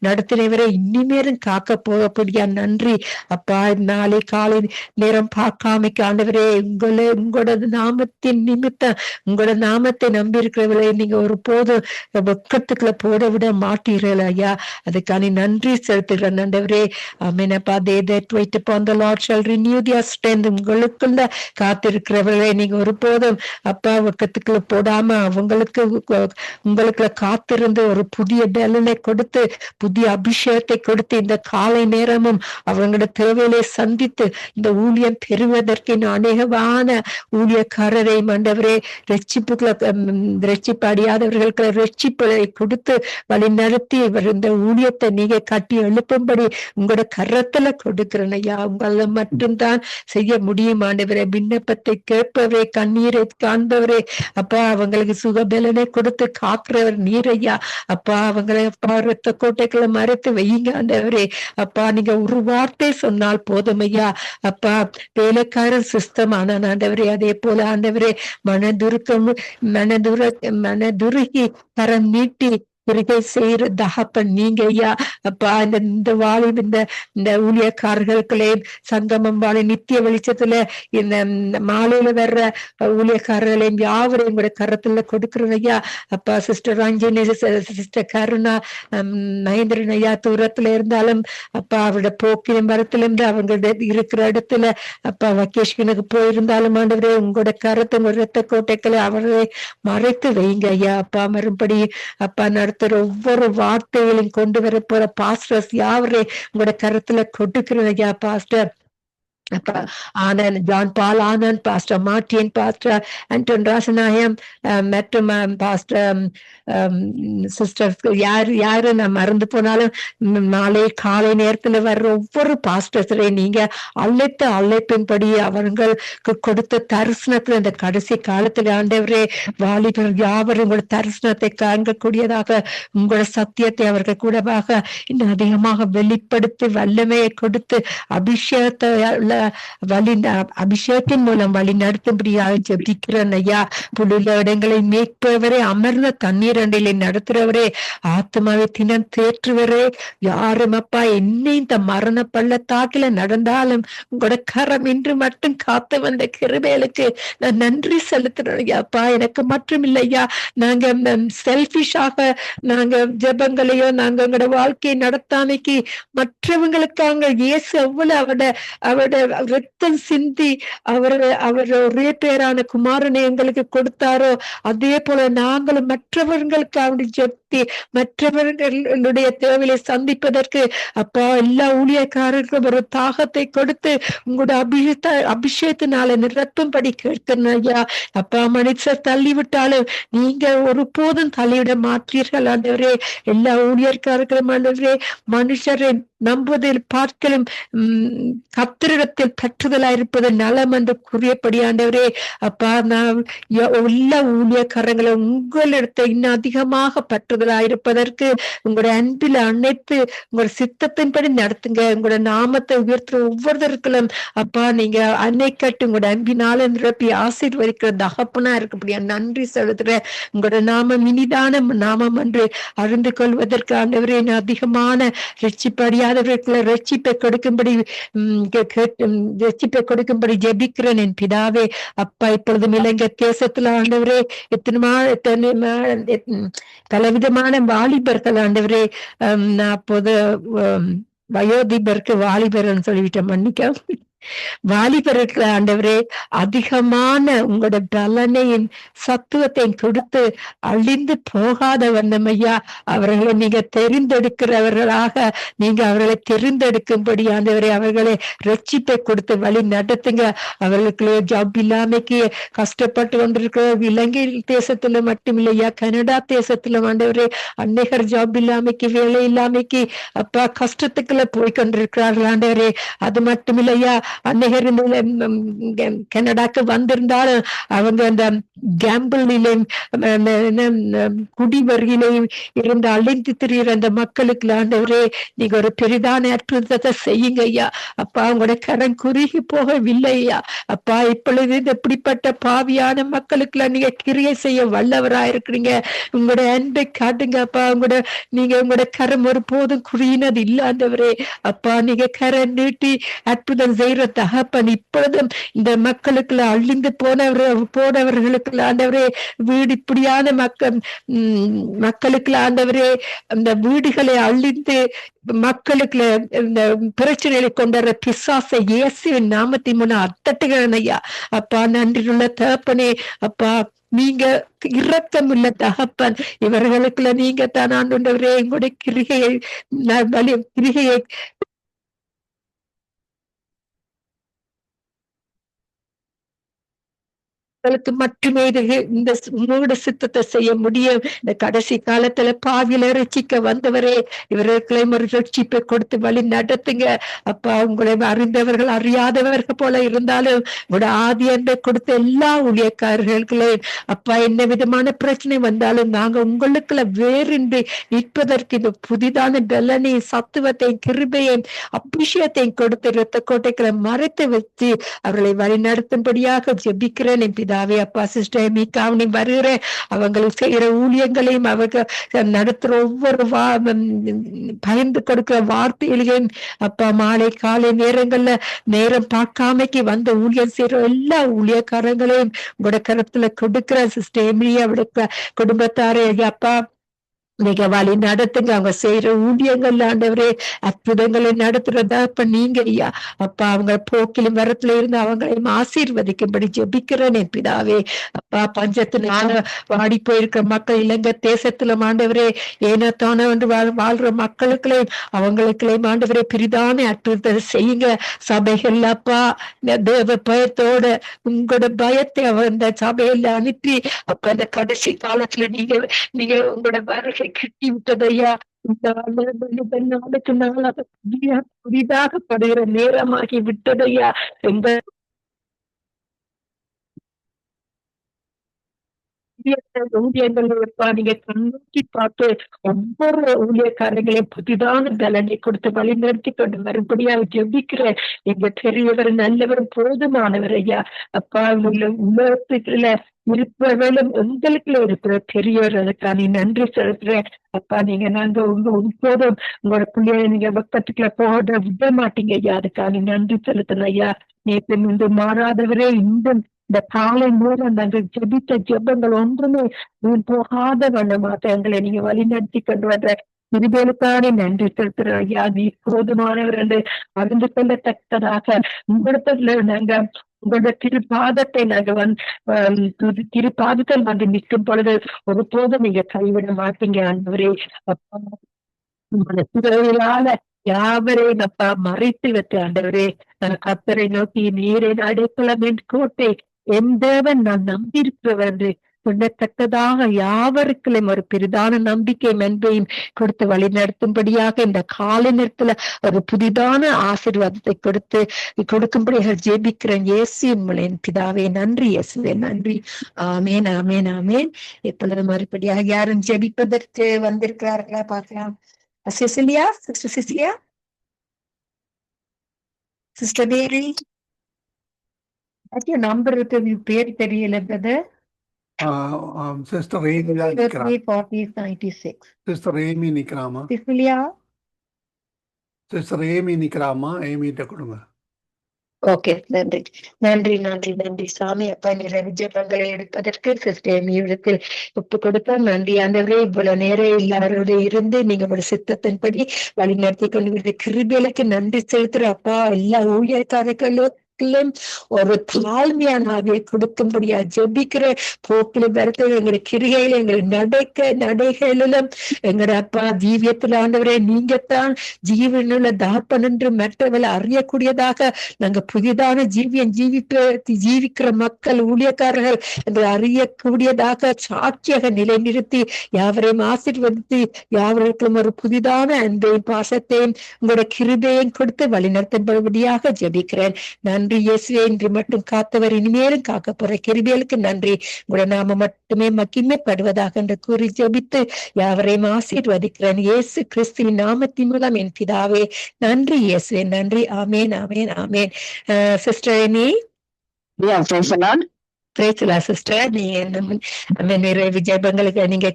F: நடத்தினவரை இனிமேலும் காக்க போகப்படியா நன்றி அப்பா. நாளை காலை நேரம் பார்க்காமைக்கு ஆண்டவரே உங்களோட நாமத்தின் நிமித்தம் உங்களோட நாமத்தை நம்பி இருக்கிறவர்களை நீங்க ஒரு போதும் வெக்கத்துக்குள்ள போட விட மாட்டீர்கள் ஐயா. அதுக்கான நன்றி செலுத்துகிறேன் ஆண்டவரே. ஆமெனப்பா. They that wait upon the Lord shall renew their strength. உங்களுக்குள்ள காத்திருக்கிறவர்களை நீங்க ஒரு போதும் அப்பா வெக்கத்துக்குள்ள போடாம உங்களுக்கு காத்திருந்து ஒரு புதிய பலனை கொடுத்து புதிய அபிஷேகத்தை கொடுத்து இந்த காலை நேரமும் அவங்களோட தேவையிலே சந்தித்து இந்த ஊழியம் பெறுவதற்கு அநேகமான ஊழியக்காரரை ஆண்டவரே ரட்சிப்பு அடையாதவர்களுக்கு ரட்சிப்பை கொடுத்து வழி நடத்தி இந்த ஊழியத்தை நீங்க கட்டி எழுப்பும்படி உங்களோட கரத்துல கொடுக்கிறேன் ஐயா. உங்களை மட்டும்தான் செய்ய முடியும் ஆண்டவரே. விண்ணப்பத்தை கேட்பவரே, கண்ணீரை காண்பவரே அப்பா, அவங்களுக்கு சுகபலனை கொடுத்து காக்குறவர் நீரையா அப்பா. அவங்களை அப்பா ரத்த கோட்டைகளை மறைத்து வையுங்க ஆண்டவரே. அப்பா நீங்க ஒரு வார்த்தை சொன்னால் போதும் ஐயா அப்பா. வேலைக்காரன் சுஸ்தமான ஆண்டவரே. அதே போல ஆண்டவரே மனதுருகி கரம் நீட்டி கிரிகை செய்யற தகப்பன் நீங்க ஐயா அப்பா. இந்த வாழி இந்த ஊழியக்காரர்களையும் சங்கமம் வாழி நித்திய வெளிச்சத்துல இந்த மாலையில வர்ற ஊழியக்காரர்களையும் யாவரையும் கூட கரத்துல கொடுக்குறோம் ஐயா அப்பா. சிஸ்டர் ரஞ்சனி, சிஸ்டர் கருணா, மகேந்திரன் ஐயா தூரத்துல இருந்தாலும் அப்பா அவரோட போக்கிலும் மரத்துல இருந்து அவங்களோட இருக்கிற இடத்துல அப்பா வக்கேஷனுக்கு போயிருந்தாலும் ஆண்டவரே உங்களோட கரத்தை ரத்த கோட்டைகளை அவரை மறைத்து வைங்க ஐயா அப்பா. மறுபடி அப்பா ஒவ்வொரு வார்த்தைகளையும் கொண்டு வர போற பாஸ்டர்ஸ் யாவரே உங்களோட கருத்துல கொடுக்கிறேன் ஐயா பாஸ்டர் அப்பா. Anand, John Paul Anand, pastor Martin, pastor Anton Rasanayam மற்றும் பாஸ்டர் சிஸ்டர் யாரு நான் மறந்து போனாலும் நாளை காலை நேரத்துல வர்ற ஒவ்வொரு பாஸ்டர்ஸரை நீங்க அழைப்பின்படி அவங்களுக்கு கொடுத்த தரிசனத்துல இந்த கடைசி காலத்துல ஆண்டவரே வாலிபர் யாவரும் உங்களோட தரிசனத்தை காண்கக்கூடியதாக உங்களோட சத்தியத்தை அவர்கள் கூடவாக இன்னும் அதிகமாக வெளிப்படுத்தி வல்லமையை கொடுத்து அபிஷேகத்தை அபிஷேகத்தின் மூலம் வழி நடத்தும்படியாக ஜெபிக்கிறேன் ஐயா. புல்லுள்ள இடங்களை மேய்ப்பவரே, அமர்ந்த தண்ணீர் அண்டையிலே நடத்துறவரே, ஆத்மாவை தினம் தேற்றுவரே, யாரும் அப்பா என்னை இந்த மரண பள்ளத்தாக்கில நடந்தாலும் உங்களோட கரம் இன்று மட்டும் காத்து வந்த கிருபைகளுக்கு நான் நன்றி செலுத்துறேன் ஐயா அப்பா. எனக்கு மட்டும் இல்லையா நாங்க செல்பிஷாக நாங்க ஜெபங்களையோ நாங்க எங்களோட வாழ்க்கையை நடத்தாமைக்கு மற்றவங்களுக்காக இயேசு எவ்வளவு அவரோட ரத்தம் சிந்தி அவர் ஒரே பேரான குமாரனை எங்களுக்கு கொடுத்தாரோ அதே போல நாங்களும் மற்றவர்களுக்கு அவருடைய ஜெபத்தி மற்றவர்களுடைய தேவையை சந்திப்பதற்கு அப்பா எல்லா ஊழியக்காரர்களுக்கும் ஒரு தாகத்தை கொடுத்து உங்களோட அபிஷேகத்தினால நிரப்பும்படி கேட்கிறேன் ஐயா அப்பா. மனுஷர் தள்ளிவிட்டாலும் நீங்க ஒரு போதும் தள்ளிவிட மாற்றீர்கள் ஆண்டவரே. எல்லா ஊழியக்காரர்களும் ஆண்டவரே மனுஷரை நம்புவதில் பார்க்கலும் கத்திரிடத்தில் பற்றுதலாயிருப்பது நலம் என்று கூறியபடி ஆண்டவரே அப்பா. நான் எல்லா ஊழியக்காரங்களை உங்களிடத்தை இன்னும் அதிகமாக பற்றுதலாயிருப்பதற்கு உங்களுடைய அன்பில் அனைத்து உங்களோட சித்தத்தின்படி நடத்துங்க. உங்களோட நாமத்தை உயர்த்துற ஒவ்வொருத்தருக்களும் அப்பா நீங்க அன்னை கட்டு உங்களோட அன்பினால நிரப்பி ஆசீர்வதிக்கிற தகப்பனா இருக்கப்படியா நன்றி செலுத்துற. உங்களோட நாமம் இனிதான நாமம் என்று அறிந்து கொள்வதற்கு ஆண்டவரே அதிகமான ரட்சிப்படியாதவர்களை ரட்சிப்பை கொடுக்கும்படி ஜெபிக்கிறேன் என் பிதாவே அப்பா. இப்பொழுது இலங்கை தேசத்துல ஆண்டவரே பலவிதமான வாலிபர்கள் ஆண்டவரே அப்போது வயோதிபருக்கு வாலிபர்ன்னு சொல்லிவிட்டேன் மன்னிக்க. வாலிபர்கள் ஆண்டவரே அதிகமான உங்களோட பலனையும் சத்துவத்தையும் கொடுத்து அழிந்து போகாத வண்ணமையா அவர்களை நீங்க தெரிந்தெடுக்கிறவர்களாக நீங்க அவர்களை தெரிந்தெடுக்கும்படி ஆண்டவரே அவர்களை ரட்சிப்பை கொடுத்து வழி நடத்துங்க. அவர்களுக்கு ஜாப் இல்லாமைக்கு கஷ்டப்பட்டு கொண்டிருக்கிற இலங்கை தேசத்துல மட்டும் இல்லையா கனடா தேசத்துல ஆண்டவரே அன்னைகர் ஜாப் இல்லாமைக்கு வேலை இல்லாமைக்கு அப்பா கஷ்டத்துக்குள்ள போய் கொண்டிருக்கிறார்கள் ஆண்டவரே. அது மட்டும் இல்லையா அநேகர் கனடாக்கு வந்திருந்தாலும் அவங்க அந்த கேம்பிளிலையும் குடிவரியிலையும் இருந்து அழிந்து திரிகிற அந்த மக்களுக்கு ஆண்டவரே நீங்க ஒரு பெரிதான அற்புதத்தை செய்யுங்க ஐயா. அப்பா உங்களோட கரம் குறுகி போகவில்லை ஐயா. அப்பா இப்பொழுது இப்படிப்பட்ட பாவியான மக்களுக்கு நீங்க கிரியை செய்ய வல்லவராயிருக்கிறீங்க. உங்களோட அன்பை காட்டுங்க அப்பா. உங்களோட கரம் ஒரு போதும் குறுகினது இல்லாண்டவரே. அப்பா நீங்க கரம் நீட்டி அற்புதம் செய்யற தகப்பன் இப்பொழுதும் இந்த மக்களுக்குள்ள அழிந்து போனவர்களுக்கு ஆண்டவரே வீடு இப்படியான மக்களுக்கு ஆண்டவரே அந்த வீடுகளை அழிந்து மக்களுக்கு இந்த பிரச்சனைகளை கொண்டாடுற பிசாசை இயேசுவின் நாமத்தின் முன்ன அத்தட்டுகிறேன் ஐயா. அப்பா நன்றியுள்ள தகப்பனே. அப்பா நீங்க இரக்கமுள்ள தகப்பன். இவர்களுக்குள்ள நீங்க தான் ஆண்டவரே எங்களுடைய கிரிகையை மட்டுமே இந்த உங்களோட சித்தத்தை செய்ய முடியும். இந்த கடைசி காலத்துல பாவில ரட்சிக்க வந்தவரே இவர்களையும் ஒரு ரட்சிப்பை கொடுத்து வழி நடத்துங்க அப்பா. உங்களை அறிந்தவர்கள் அறியாதவர்கள் போல இருந்தாலும் உங்களோட ஆதி அன்பை கொடுத்த எல்லா ஊழியக்காரர்களையும் அப்பா என்ன விதமான பிரச்சனை வந்தாலும் நாங்க உங்களுக்குள்ள வேறின்றி நிற்பதற்கு இந்த புதிதான பலனையும் சத்துவத்தையும் கிருபையும் அபிஷேகத்தையும் கொடுத்து இரத்த கோட்டைகளை மறைத்து வச்சு அவர்களை வழி நடத்தும்படியாக ஜெபிக்கிறேன் என் பிதாவே. அப்பா சிஸ்டர் மீகாவணி வருகிற அவங்களுக்கு செய்யற ஊழியங்களையும் அவங்க நடத்துற ஒவ்வொரு பயந்து கொடுக்கிற வார்த்தைகளையும் அப்பா மாலை காலை நேரங்கள்ல நேரம் பார்க்காமைக்கு வந்த ஊழியம் செய்யற எல்லா ஊழியக்காரங்களையும் உங்களோட கருத்துல கொடுக்கிற சிஸ்டர் அவருடைய குடும்பத்தாரே அப்பா நீங்க வழி நடத்துங்க. அவங்க செய்யற ஊழியங்கள் ஆண்டவரே அற்புதங்களை நடத்துறதா அப்ப நீங்க ஐயா. அப்பா அவங்க போக்கிலும் வரத்துல இருந்து அவங்களையும் ஆசீர்வதிக்கும்படி ஜெபிக்கிறேன் என் பிதாவே. அப்பா பஞ்சத்தினால வாடி போயிருக்கிற மக்கள் இலங்கை தேசத்துல ஆண்டவரே ஏனோ தானே வந்து வாழ்ற மக்களுக்களையும் அவங்களுக்களையும் ஆண்டவரே பிரிதான அற்புதத்தை செய்யுங்க. சபைகள் அப்பா தேவ பயத்தோட உங்களோட பயத்தை அந்த சபையில அனுப்பி அப்ப அந்த கடைசி காலத்துல நீங்க உங்களோட வருகை கிட்டி விட்டதையா. நாளுக்கு நாளாக புதிதாக படுகிற நேரமாகி விட்டதையா. எங்க ஊழியர்கள் நீங்க கண்ணோக்கி பார்த்து ஒவ்வொரு ஊழியக்காரங்களையும் புதிதான பலனை கொடுத்து வழி நிறுத்தி கொண்டு மறுபடியாக ஜெபிக்கிறேன். எங்க பெரியவர் நல்லவர் போதுமானவர் ஐயா. அப்பா உலகத்துல இருப்பவர்களும் எங்களுக்குள்ள இருக்கிற பெரியவர் அதுக்கான நன்றி செலுத்துறேன். அப்பா நீங்க நாங்க இப்போதும் உங்களோட பிள்ளைய நீங்க பக்கத்துக்குள்ள போக விட மாட்டீங்க ஐயா. அதுக்கான நன்றி செலுத்தணும் ஐயா. நேற்று இன்று மாறாதவரே இந்த காலை நேரம் நாங்கள் ஜெபித்த ஜெபங்கள் ஒன்றுமே போகாத வண்ணமாக எங்களை நீங்க வழி நடத்தி கொண்டு வந்த இருவேலுக்கான நன்றி செலுத்துற ஐயா. நீ போதுமானவர் என்று அறிந்து கொள்ளத்தக்கதாக உங்களிடத்துல நாங்க உங்களோட திருப்பாதத்தை நாங்க திருப்பாதத்தில் வந்து நிற்கும் பொழுது ஒரு போதும் நீங்க கைவிட மாட்டீங்க ஆண்டவரே. அப்பா உங்களோட திருவிழால யாவரையும் அப்பா மறைத்து வைத்து ஆண்டவரே கர்த்தரை நோக்கி நீரே அடைக்கலம் என் கோட்டை என் தேவன் நான் நம்பியிருக்கிறவர் என்று சொல்லத்தக்கதாக யாவருக்கும் ஒரு பெரிதான நம்பிக்கை மென்பையும் கொடுத்து வழி நடத்தும்படியாக இந்த கால நேரத்துல ஒரு புதிதான ஆசீர்வாதத்தை கொடுக்கும்படியாக ஜெபிக்கிறேன் இயேசு என் பிதாவே. நன்றி இயேசுவே நன்றி. ஆமேன் ஆமேன் ஆமேன். இப்பொழுது மறுபடியாக யாரும் ஜெபிப்பதற்கு வந்திருக்கிறார்களா பார்க்கலாம். Cecilia sister Cecilia sister Mary number இருக்கு பேர் தெரியல brother.
B: Sister Amy sister Amy நிக்கிறாமா?
F: சிசிலியா
B: சிஸ்டர் ஏமி நிக்கிறாமா? ஏமிட்ட கொடுங்க.
F: ஓகே நன்றி நன்றி நன்றி நன்றி சாமி. அப்பா நிறைய ஜெபங்களை எடுப்பதற்கு சிஸ்டர் இடத்தில் ஒப்பு கொடுப்ப நன்றி ஆண்டவரே. இவ்வளவு நேரம் எல்லாரோட இருந்து நீங்க ஒரு சித்தத்தின்படி வழி நடத்தி கொண்டு கிருபைகளுக்கு நன்றி செலுத்துற அப்பா. எல்லா ஊழியக்காரர்களும் வாக்கிலும் ஒரு தாழ்மையான ஆவியை கொடுக்கும்படியா ஜெபிக்கிற போக்கிலும் வரத்தில் எங்களுடைய கிரிகையில எங்களை நடைகளிலும் எங்களுடைய அப்பா ஜீவியத்தில் ஆண்டவரே நீங்கத்தான் ஜீவனுள்ள தாப்பன் என்று மற்றவர்கள் அறியக்கூடியதாக நாங்க புதிதான ஜீவிக்கிற மக்கள் ஊழியக்காரர்கள் என்று அறியக்கூடியதாக சாட்சியாக நிலைநிறுத்தி யாவரையும் ஆசீர்வதித்து யாவருக்கும் ஒரு புதிதான அன்பையும் பாசத்தையும் உங்களுடைய கிருபையும் கொடுத்து வழிநடத்தும்படியாக ஜெபிக்கிறேன். நன்றி இயேசுவே, இன்று மட்டும் காத்தவர் இனிமேலும் காக்க போற கிருபைகளுக்கு நன்றி. உங்களுடைய நாம மட்டுமே மகிமைப்படுவதாக என்று கூறி ஜெபித்து யாவரையும் ஆசீர்வதிக்கிறேன் இயேசு கிறிஸ்துவின் நாமத்தின் மூலம் என் பிதாவே. நன்றி இயேசுவே, நன்றி. ஆமேன், ஆமேன், ஆமேன். சிஸ்டர் எனி சிஸ்டர், நீங்க நிறைவு ஜெபங்களுக்கு நீங்க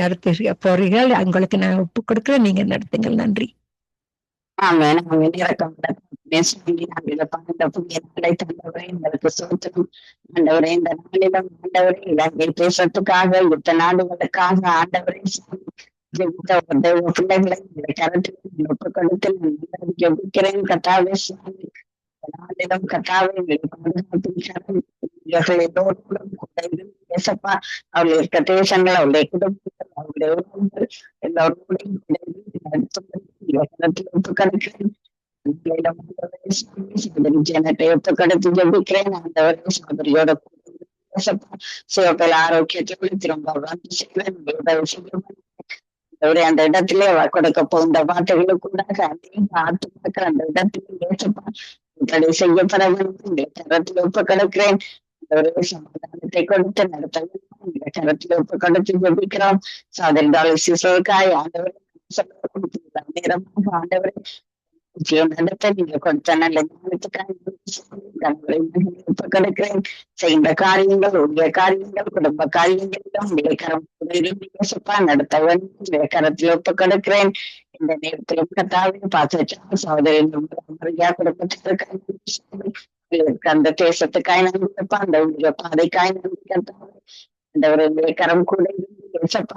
F: நடத்த போறீர்கள். உங்களுக்கு நான் ஒப்பு கொடுக்கிறேன், நீங்க நடத்துங்கள். நன்றி.
I: தேசத்துக்காக யுத்த நாடுகளுக்காக ஆண்டவரை பிள்ளைகளை ஜெபிக்கிறேன். கத்தாவே நாளிடம் கத்தாவை பேசப்பா அவர்களுக்கு தேசங்கள் அவருடைய குடும்பங்கள் அவருடைய உறவுகள் எல்லோருடையும் ஒப்புக்கொடுத்து ஜெபிக்கிறேன். ஆண்டவரை சகோதரியோட சிவப்பல் ஆரோக்கியத்தை திரும்ப வந்து செய்வேன். அந்த இடத்திலே கொடுக்க போகின்ற வார்த்தைகளுக்குள்ளாக ஆத்துமாக்கள் அந்த இடத்திலே செய்யப்பட வேண்டும். கரத்தில் ஒப்பு கொடுக்கிறேன். சமாதானத்தை கொடுத்து நடத்த கரத்தில் ஒப்பு கொடுத்து ஜெபிக்கிறோம். சாதனை சிசுக்காய் ஆண்டவரை நேரமாக ஆண்டவரை நடத்த நீங்க கொடுத்த நல்ல கொடுக்கிறேன். செய்கின்ற காரியங்கள் உடைய காரியங்கள் குடும்ப காரியங்களிலும் உடைய கரம் கூட நடத்த வேண்டும். கரத்தில் ஒப்பு கொடுக்கிறேன். இந்த நேரத்திலும் கத்தாவின் பாச சகோதரி குடும்பத்திற்கு அந்த தேசத்துக்காய் நம்பிக்கப்பா அந்த உடைய பாதைக்காய் நம்பிக்கை அந்த கரம் கூட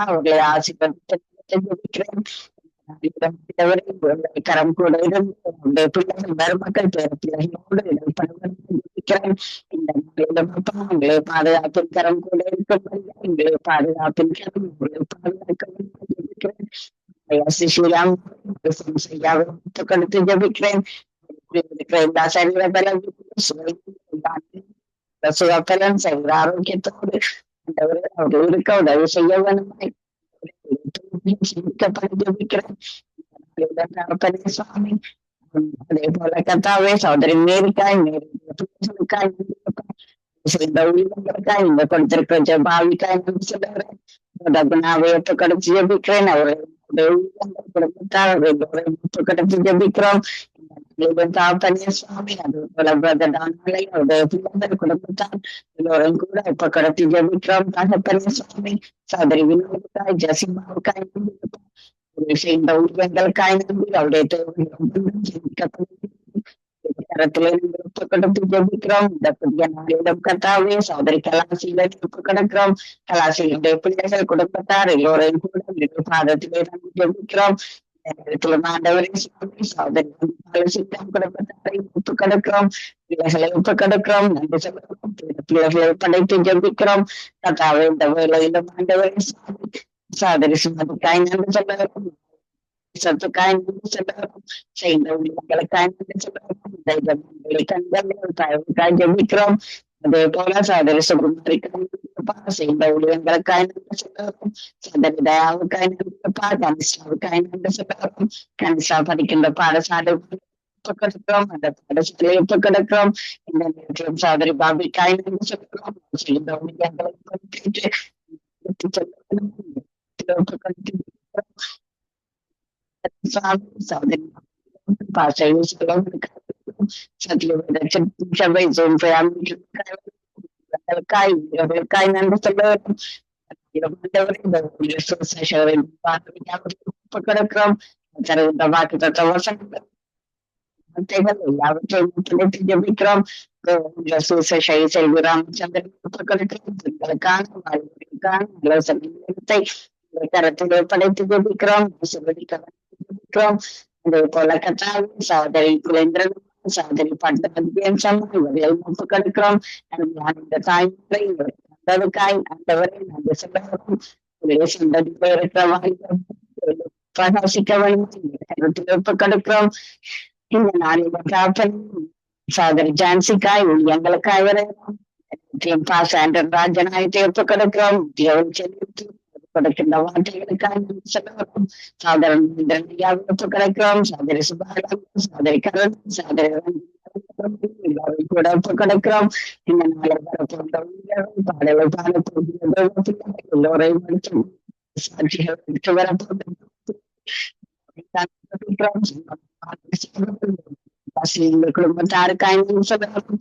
I: அவர்களை ஆசீர்வதிக்கிறேன். கரம் கூட இருந்து பிள்ளைகள் மருமக்கள் பிள்ளைகளோடு இந்த பாதுகாப்பின் கரம் கூட இருக்கும். பாதுகாப்பின் கரம் பாதுகாக்கிறேன். ஜபிக்கிறேன். சுகப்பலன் செய்கிற ஆரோக்கியத்தோடு அவர்கள் இருக்க உதவி செய்ய வேணுமாய் சுவாமி. அதே போல கத்தாவே சகோதரி மேரிக்காய் உயிர்களுக்காய் இந்த கொடுத்திருக்கிற பாவிக்காய் சொல்லுகிறேன். ஒப்புக்கொடுத்து ஜெபிக்கிறேன். அவருடைய குடும்பத்தார் ஒப்புக்கொடுத்து ஜெபிக்கிறோம். சுவாமி அது போல அவருடைய பிள்ளைகள் குடும்பத்தார் எல்லோரும் கூட ஒப்புக்கொடுத்து ஜெபிக்கிறோம். தகப்பனே சுவாமி. சகோதரி வினோதுக்காய் ஜசிமாவுக்காய் செய்த உருவங்களுக்காய் நம்பி அவருடைய ஒப்புக்கொடுத்து ஜெபிக்கிறோம். இந்த புதிய நாளிடம் கத்தாவே சகோதரி கலாசியில ஒப்புக்கொடுக்கிறோம். கலாசியுடைய பிள்ளைகள் குடும்பத்தார் எல்லோரையும் கூட பாதத்திலே ஜெபிக்கிறோம். ஆண்டவரை சகோதரி குடும்பத்தாரை ஒப்புக்கொடுக்கிறோம். பிள்ளைகளை ஒப்புக்கொடுக்கிறோம். நன்றி சொல்லுகிறோம். பிள்ளைகளை படைத்து ஜெபிக்கிறோம். கத்தாவே இந்த வேலையிலும் ஆண்டவரை சகோதரி சுமதிக்காய் நன்றி சொல்லுகிறோம். சத்துக்காய் நன்றி சொல்லுகிறோம். செய்த உள்ளங்களுக்காய் நன்றி சொல்லுகிறோம். ஜெபிக்கிறோம். அதே போல சகோதரி சுகுமாரிக்காய் செய்த ஊழியங்களுக்காய் நன்றி சொல்லுகிறோம். சகோதரி தயாவுக்காய் நன்றிப்பா. கனிஷாவுக்காய் நன்றி சொல்லுகிறோம். கனிஷா படிக்கின்ற பாடசாலை ஒப்புக்கொடுக்கிறோம். அந்த பாடசாலையை ஒப்புக்கொடுக்கிறோம். இந்த நேரத்திலும் சகோதரி பாபிக்காய் நன்றி சொல்லுகிறோம். செய்த ஊழியங்களை ஜெபிக்கிறோம். செல்வி ராமச்சந்திரன் கரத்திலே படைத்து ஜெபிக்கிறோம். அதே போல கத்தாவி சகோதரி குலேந்திரன் சகோதரி பட்டத்தின் சமூகங்கள் ஒப்புக் கொடுக்கிறோம். இந்த தாய்மொழி கண்டதுக்காய் ஆண்டவரை நன்றி சொல்லுகிறோம். சந்ததியில் இருக்கிற பிரகாசிக்க வேண்டும் ஒப்புக் கொடுக்கிறோம். இந்த நாளில் சகோதரி ஜான்சிக்காய் ஊழியங்களுக்காய் ராஜனாயத்தை ஒப்புக் கொடுக்கிறோம். கொடுக்கின்ற வார்த்தைகளுக்காக சொல்லுகிறோம். சாதனை ஒப்புக் கொடுக்கிறோம். சகோதரி சுபாலம், சகோதரி கரண், சகோதரி கூட ஒப்புக் கொடுக்கிறோம். இந்த நாளை வரப்போன்ற பாடலை பாடப்போகிறது எல்லோரையும் சாட்சிகள் வரப்போகிறது குடும்பத்தாருக்காய் சொல்லணும்,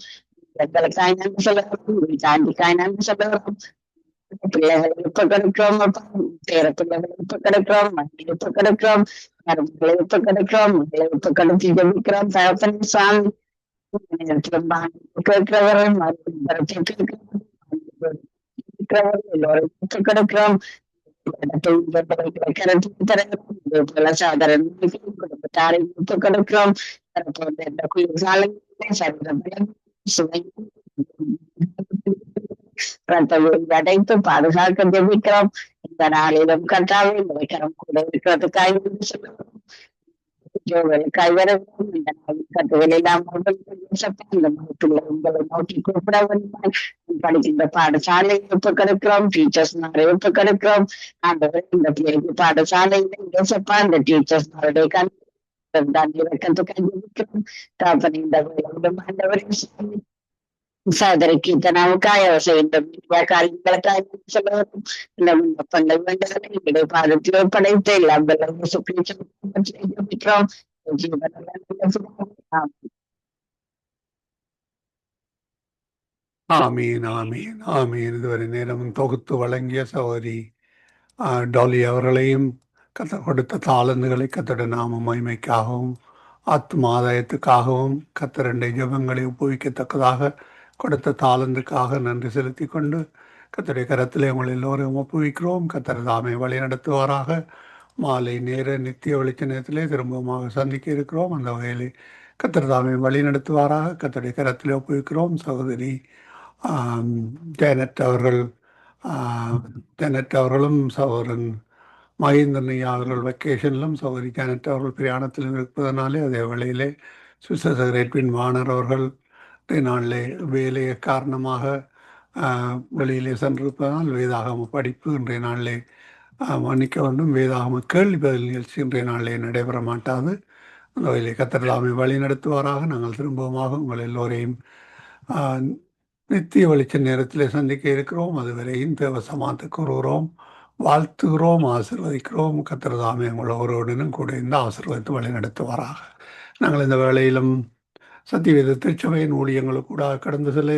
I: எங்களுக்காய் நன்றி சொல்லணும், தாண்டிக்காய் நன்றி சொல்லணும். பிள்ளைகளை இப்ப கிடைக்கிறோம், பேர பிள்ளைகளை இப்ப கிடைக்கிறோம், மண்ணில் இப்ப கிடைக்கிறோம், மருமகளை இப்ப கிடைக்கிறோம், மகளை இப்ப கிடைச்சி ஜபிக்கிறோம். தகப்பன் சாமி கேட்கிறவர்கள் எல்லோரும் இப்ப கிடைக்கிறோம். சாதாரண குடும்பத்தாரை இப்ப கிடைக்கிறோம். அடைத்து பாதுகாக்க ஜெபிக்கிறோம். இந்த நாளிலும் கட்டாவே கரம் கூட இருக்கிறதுக்காக கைவரவும் இந்த நாளில் கட்டுகளெல்லாம் உங்களை நோக்கி கூப்பிட படிக்கின்ற பாடசாலை ஒப்பு கிடைக்கிறோம். டீச்சர்ஸ் நாளை ஒப்பு கிடைக்கிறோம். ஆண்டவர் இந்த பிள்ளைக்கு பாடசாலையில சப்பா இந்த டீச்சர்ஸ் நாளுடைய சகோதரி கீர்த்தனாவுக்காய் வேண்டும் காரியங்களுக்காக சொல்லவும் விண்ணப்பங்கள் வேண்டும். பாதத்தில் படைத்த எல்லாம் ஜெபிக்கிறோம்.
B: ஆமீன் ஆமீன் ஆமீன். இதுவரை நேரமும் தொகுத்து வழங்கிய சகோதரி டாலி அவர்களையும் கத்தர் கொடுத்த தாளந்துகளை கத்தோட நாம மகிமைக்காகவும் ஆத்ம ஆதாயத்துக்காகவும் கத்தருடைய ஜெபங்களை ஒப்புவிக்கத்தக்கதாக கொடுத்த தாளந்துக்காக நன்றி செலுத்தி கொண்டு கத்தருடைய கரத்திலே உங்கள் எல்லோரும் ஒப்புவிக்கிறோம். கத்தர் தாமே வழி நடத்துவாராக. மாலை நேர நித்திய வெளிச்ச நேரத்திலே திரும்பமாக சந்திக்க இருக்கிறோம். அந்த வகையிலே கத்தர் தாமே வழி நடத்துவாராக. கத்தருடைய கரத்திலே ஒப்புவிக்கிறோம். சகோதரி ஜெயனட் அவர்களும் சகோதரன் மகேந்திரன் அவர்கள் வெக்கேஷனிலும் சகோதரி ஜானட் அவர்கள் பிரயாணத்திலும் இருப்பதனாலே அதே வேளையிலே சுசேரேட்வின் வாணர் அவர்கள் நாளிலே வேலையை காரணமாக வெளியிலே சென்றிருப்பதனால் வேதாகம படிப்பு இன்றைய நாளிலே மன்னிக்க வேண்டும். வேதாகம கேள்வி பதில் நிகழ்ச்சி இன்றைய நாளிலே நடைபெற மாட்டாது. அந்த வகையிலே கத்தர் தாமே வழி நடத்துவாராக. நாங்கள் திரும்பமாக உங்கள் எல்லோரையும் நித்திய வெளிச்ச நேரத்திலே சந்திக்க இருக்கிறோம். அதுவரையும் தேவ சமாத்து கூறுகிறோம், வாழ்த்துகிறோம், ஆசீர்வதிக்கிறோம். கத்தர் தாமே உங்கள் ஒருவருடனும் கூட இந்த ஆசீர்வதித்து வழி நடத்துவாராக. நாங்கள் இந்த வேளையிலும் சத்தியவேத திருச்சபையின் ஊழியங்களுக்கு கூட கடந்து செல்ல